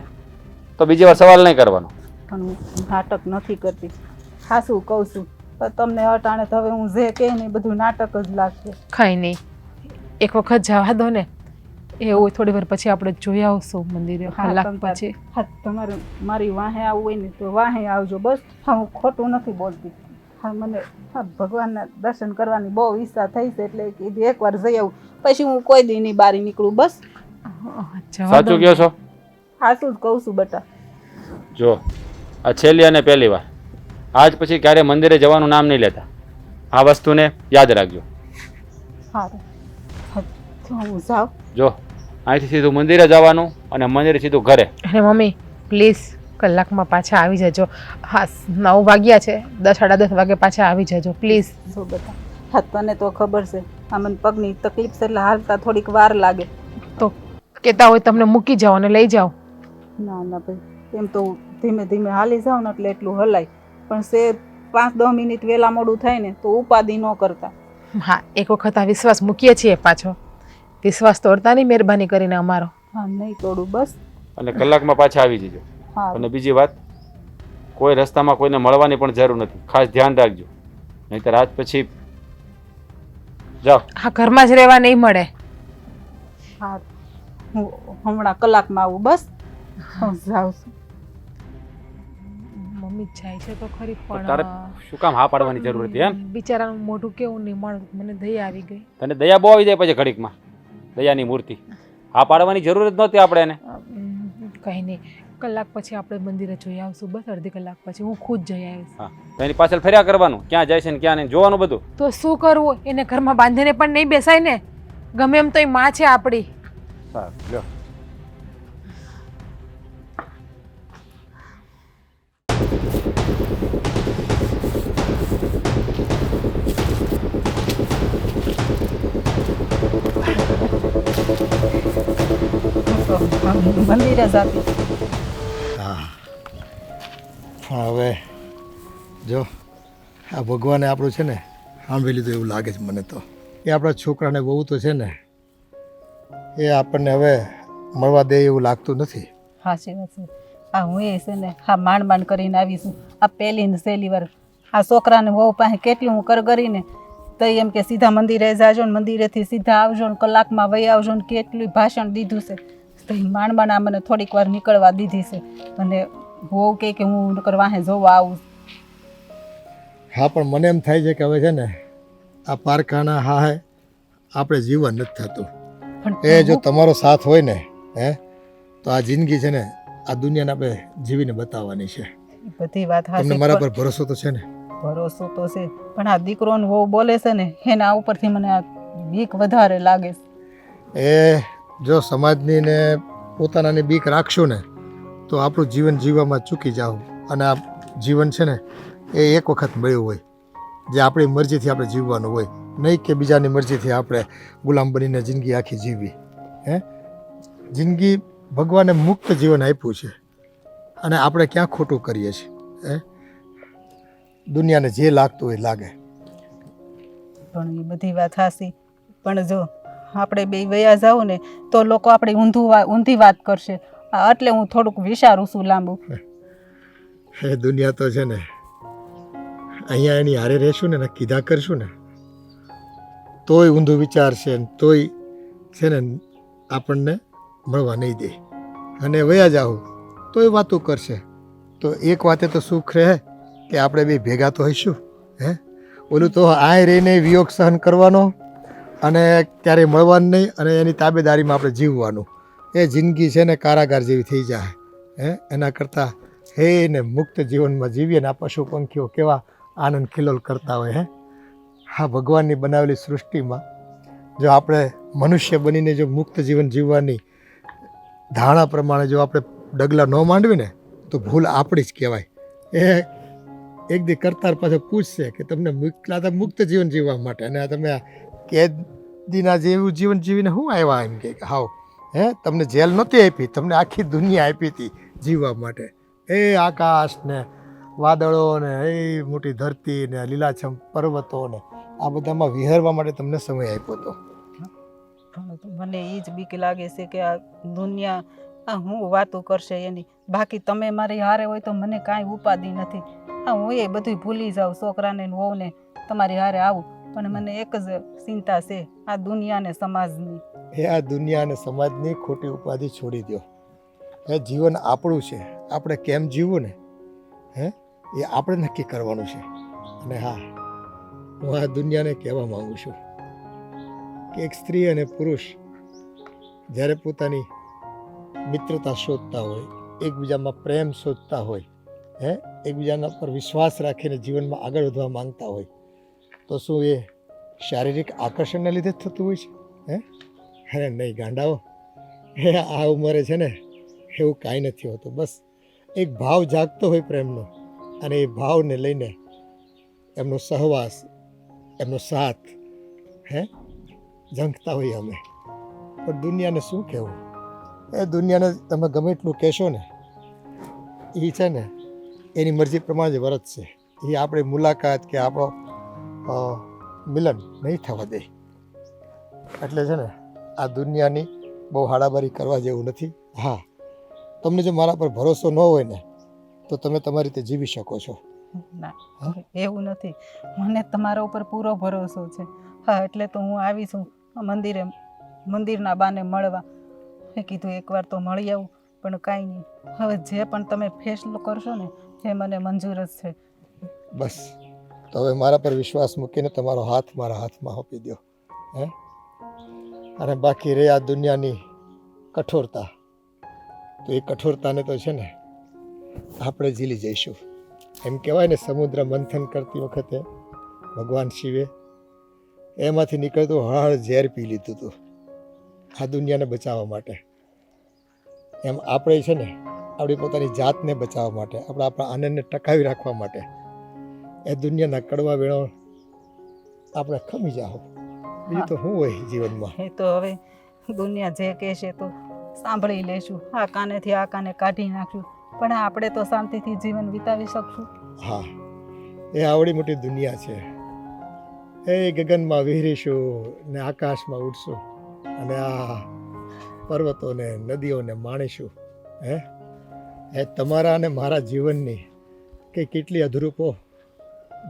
તો બીજી વાર સવાલ નહીં કરવાનો. પણ હું નાટક નથી કરતી, ખાસું કહું છું. પણ તમને અટાણે તો હવે હું જે કહે ને એ બધું નાટક જ લાગશે. કઈ નહીં, એક વખત જવા દો ને. એવું થોડી વાર પછી આપણે જોઈ આવશું મંદિરે. કલાક પછી હા તમારે મારી વાહે આવવું હોય ને તો વાહે આવજો. બસ હા હું ખોટું નથી બોલતી. હા મને હા ભગવાનના દર્શન કરવાની બહુ ઈચ્છા થઈ છે એટલે કીધું એકવાર જઈ આવું. પછી હું કોઈ દી ની બહાર નીકળું. બસ સાચું કહો છો? સાચું જ કહું છું બેટા. જો આ છેલ્લી અને પહેલી વાર, આજ પછી ક્યારે મંદિરે જવાનું નામ નહીં લેતા. આ વસ્તુને યાદ રાખજો. સારું હું જાઉં. જો અહીંથી સીધું મંદિરે જવાનું અને મંદિરે સીધું ઘરે. અને મમ્મી પ્લીઝ કલાકમાં પાછા આવી જજો. હા 9 વાગ્યા છે, 10 સાડા 10 વાગે પાછા આવી જજો પ્લીઝ. જો બેટા હા તને તો ખબર છે આ મને પગની તકલીફ છે એટલે હાલતા થોડીક વાર લાગે. તો કહેતા હોય તમને મૂકી જાઓ અને લઈ જાઓ. ના ના ભાઈ એમ તો ધીમે ધીમે હાલી જાઉં ને એટલે એટલું હલાય. પણ સે 5-10 મિનિટ વહેલા મોડું થાય ને તો ઉપાધિ ન કરતા. હા, એક વખત આ વિશ્વાસ મૂકીએ છીએ પાછો. વિશ્વાસ તોડતા નહીં મહેરબાની કરીને અમારો. હા, નહીં તોડું બસ. અને કલાકમાં પાછા આવી જજો. હા અને બીજી વાત, કોઈ રસ્તામાં કોઈને મળવાની પણ જરૂર નથી, ખાસ ધ્યાન રાખજો, નહીંતર આજ પછી જાઓ. હા, ઘરમાં જ રહેવા નહીં મળે. હા, હું હમણાં કલાકમાં આવું બસ. હું જાઉં છું. મમ્મી જાય છે તો ખરી તારે પણ શું કામ હા પાડવાની જરૂર હતી એમ? બિચારાનું મોઢું કેવું નહીં મળે, મને દયા આવી ગઈ. તને દયા બહુ આવી જાય પછી ઘડીકમાં, દયાની મૂર્તિ. હા પાડવાની જરૂર જ નહોતી આપણે એને. કંઈ નહીં, કલાક પછી આપણે મંદિરે જોઈ આવશું. બસ અડધી કલાક પછી હું ખુદ જઈ આવીશ. હા, તો એની પાછળ ફર્યા કરવાનું, ક્યાં જાય છે ને ક્યાં નહીં જોવાનું બધું. તો શું કરવું, એને ઘરમાં બાંધીને પણ નહીં બેસાય ને. ગમે એમ તો એ માં છે આપણી. સારું લ્યો. હું તો મંદિરે જ હતી. હા, પણ હવે જો આ ભગવાને આપણું છે ને સાંભળી લીધું એવું લાગે છે મને તો. એ આપણા છોકરાને બહુ તો છે ને એ આપણને હવે મળવા દે એવું લાગતું નથી. સાચી વાત છે. આ હું એ છે ને હા માંડ કરીને આવીશું. આ પહેલી ને સહેલી વાર આ છોકરાને વહુ પાસે કેટલી હું કરીને તો એમ કે સીધા મંદિરે જાજો ને મંદિરેથી સીધા આવજો ને કલાકમાં વહી આવજો ને કેટલું ભાષણ દીધું છે. તો એ માંડ આ મને થોડીક વાર નીકળવા દીધી છે. અને વહુ કહે કે હું વાહે જોવા આવું. હા, પણ મને એમ થાય છે કે હવે છે ને આ પારખાના હા હે આપણે જીવન નથી થતું. પણ એ જો તમારો સાથ હોય ને તો આ જિંદગી છે ને આ દુનિયાને આપણે જીવીને બતાવવાની છે. બધી વાત તમને હાચી. મારા પર ભરોસો તો છે ને? ભરોસો તો છે, પણ આ દીકરો ને વહુ બોલે છે ને એના ઉપરથી મને આ બીક વધારે લાગે છે. એ જો સમાજની ને પોતાનાની બીક રાખશો ને તો આપણું જીવન જીવવામાં ચૂકી જાઓ. અને આ જીવન છે ને એ એક વખત મળ્યું હોય, જે આપણી મરજીથી આપણે જીવવાનું હોય, નહીં કે બીજાની મરજીથી આપણે ગુલામ બનીને જિંદગી આખી જીવી. જિંદગી ભગવાને મુક્ત જીવન આપ્યું છે અને આપણે ક્યાં ખોટું કરીએ છીએ. દુનિયાને જે લાગતું હોય લાગે. પણ એ બધી વાત હાસી. પણ જો આપણે બે વયા જાવ ને તો લોકો આપણે ઊંધી વાત કરશે. એટલે હું થોડુંક વિચારું છું લાંબુ. એ દુનિયા તો છે ને અહીંયા એની હારે રહેશું ને કીધા કરશું ને તોય ઊંધું વિચારશે ને તોય છે ને આપણને મળવા નહીં દે. અને વયા જાઓ તોય વાતો કરશે. તો એક વાતે તો સુખ રહે કે આપણે બે ભેગા તો હઈશું. ઓલું તો આય રહીને વિયોગ સહન કરવાનો અને ક્યારેય મળવાનું નહીં અને એની તાબેદારીમાં આપણે જીવવાનું. એ જિંદગી છે ને કારાગાર જેવી થઈ જાય. એના કરતાં હે ને મુક્ત જીવનમાં જીવીએ ને આ પશુ પંખીઓ કેવા આનંદ ખિલોલ કરતા હોય. હા, ભગવાનની બનાવેલી સૃષ્ટિમાં જો આપણે મનુષ્ય બનીને જો મુક્ત જીવન જીવવાની ધારણા પ્રમાણે જો આપણે ડગલા ન માંડવી ને તો ભૂલ આપણી જ કહેવાય. એ એક દી કરતાર પાસે પૂછશે કે તમને મોકલા હતા મુક્ત જીવન જીવવા માટે અને તમે કેદીના જેવું જીવન જીવીને શું આવ્યા? એમ કે હાવ તમને જેલ નહોતી આપી, તમને આખી દુનિયા આપી હતી જીવવા માટે. એ આકાશ ને વાદળો ને એ મોટી ધરતી ને લીલાછમ પર્વતો ને આ બધામાં વિહરવા માટે તમને સમય આપ્યો હતો. મને એ જ બીક લાગે છે કે આ દુનિયા આ હું વાતો કરશે એની. બાકી તમે મારી હારે હોય તો મને કાંઈ ઉપાધિ નથી. હા, હું એ બધું ભૂલી જાઉં, છોકરાને વહુને તમારી હારે આવું. પણ મને એક જ ચિંતા છે આ દુનિયા ને સમાજની. આ દુનિયા અને સમાજની ખોટી ઉપાધિ છોડી દો. જીવન આપણું છે, આપણે કેમ જીવવું ને એ આપણે નક્કી કરવાનું છે. અને હા, હું આ દુનિયાને કહેવા માગું છું કે એક સ્ત્રી અને પુરુષ જ્યારે પોતાની મિત્રતા શોધતા હોય, એકબીજામાં પ્રેમ શોધતા હોય, એકબીજાના પર વિશ્વાસ રાખીને જીવનમાં આગળ વધવા માંગતા હોય તો શું એ શારીરિક આકર્ષણને લીધે જ થતું હોય છે? અરે નહીં ગાંડાઓ, આ ઉંમરે છે ને એવું કાંઈ નથી હોતું. બસ એક ભાવ જાગતો હોય પ્રેમનો અને એ ભાવને લઈને એમનો સહવાસ, એમનો સાથ ઝંખતા હોઈએ અમે. પણ દુનિયાને શું કહેવું? એ દુનિયાને તમે ગમે એટલું કહેશો ને એ છે ને એની મરજી પ્રમાણે જ વર્તશે. એ આપણી મુલાકાત કે આપણો મિલન નહીં થવા દે. એટલે છે ને આ દુનિયાની બહુ હાડાબારી કરવા જેવું નથી. હા, તમને જો મારા પર ભરોસો ન હોય ને તો તમે તમારી રીતે જીવી શકો છો. ના એવું નથી, મને તમારા ઉપર પૂરો ભરોસો છે. હા, એટલે તો હું આવી છું મંદિરના બાને મળવા. મેં કીધું એકવાર તો મળી આવું, પણ કાંઈ નહીં, હવે જે પણ તમે ફેસલો કરશો ને એ મને મંજૂર જ છે. બસ તો હવે મારા પર વિશ્વાસ મૂકીને તમારો હાથ મારા હાથમાં આપી દો. હે, અને બાકી રહે આ દુનિયાની કઠોરતા, તો એ કઠોરતાને તો છે ને આપણે ઝીલી જઈશું. એમ કહેવાય ને, સમુદ્ર મંથન કરતી વખતે ભગવાન શિવે એમાંથી નીકળતું હળ ઝેર પી લીધું હતું આ દુનિયાને બચાવવા માટે. એમ આપણે છે ને આપણી પોતાની જાતને બચાવવા માટે, આપણા આનંદને ટકાવી રાખવા માટે એ દુનિયાના કડવા વેણો આપણે ખમી જાઓ. બીજું તો શું હોય જીવનમાં? એ તો હવે દુનિયા જે કહેશે તો સાંભળી લેશું, આ કાનેથી આ કાને કાઢી નાખ્યું, પણ આપણે તો શાંતિથી જીવન વિતાવી શકશું. હા, એ આવડી મોટી દુનિયા છે. એ ગગનમાં વિહરીશું ને આકાશમાં ઉડશું અને આ પર્વતોને નદીઓને માણીશું. હે, એ તમારા અને મારા જીવનની કે કેટલી અધરૂપો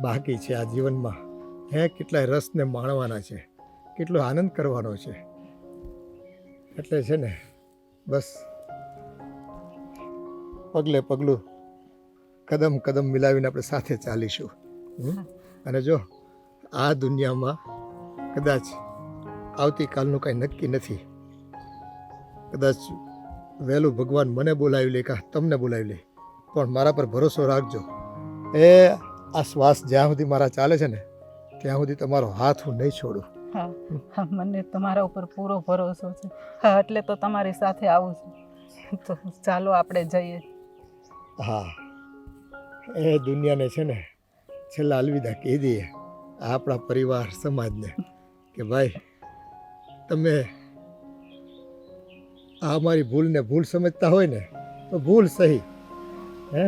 બાકી છે આ જીવનમાં. હે, કેટલાય રસને માણવાના છે, કેટલો આનંદ કરવાનો છે. એટલે છે ને બસ પગલે પગલું, કદમ કદમ મિલાવીને આપણે સાથે ચાલીશું. અને જો આ દુનિયામાં કદાચ આવતીકાલનું કાંઈ નક્કી નથી. કદાચ વહેલું ભગવાન મને બોલાવી લે, કાં તમને બોલાવી લે, પણ મારા પર ભરોસો રાખજો. એ આ શ્વાસ જ્યાં સુધી મારા ચાલે છે ને ત્યાં સુધી તમારો હાથ હું નહીં છોડું. હા, હા, મને તમારા ઉપર પૂરો ભરોસો છે. હા, એટલે તો તમારી સાથે આવું છું. તો ચાલો આપણે જઈએ. હા, એ દુનિયાને છે ને છેલ્લા અલવિદા કહી દઈએ આપણા પરિવાર સમાજને કે ભાઈ તમે આ અમારી ભૂલને ભૂલ સમજતા હોય ને તો ભૂલ સહી. હે,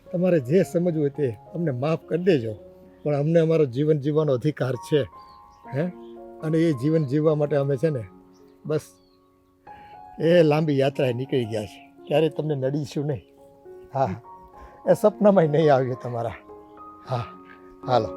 તમારે જે સમજવું હોય તે અમને માફ કરી દેજો, પણ અમને અમારો જીવન જીવવાનો અધિકાર છે. હે, અને એ જીવન જીવવા માટે અમે છે ને બસ એ લાંબી યાત્રાએ નીકળી ગયા છે. ક્યારેય તમને નડીશું નહીં. હા, એ સપનામાંય નહીં આવીએ તમારા. હા, હાલો.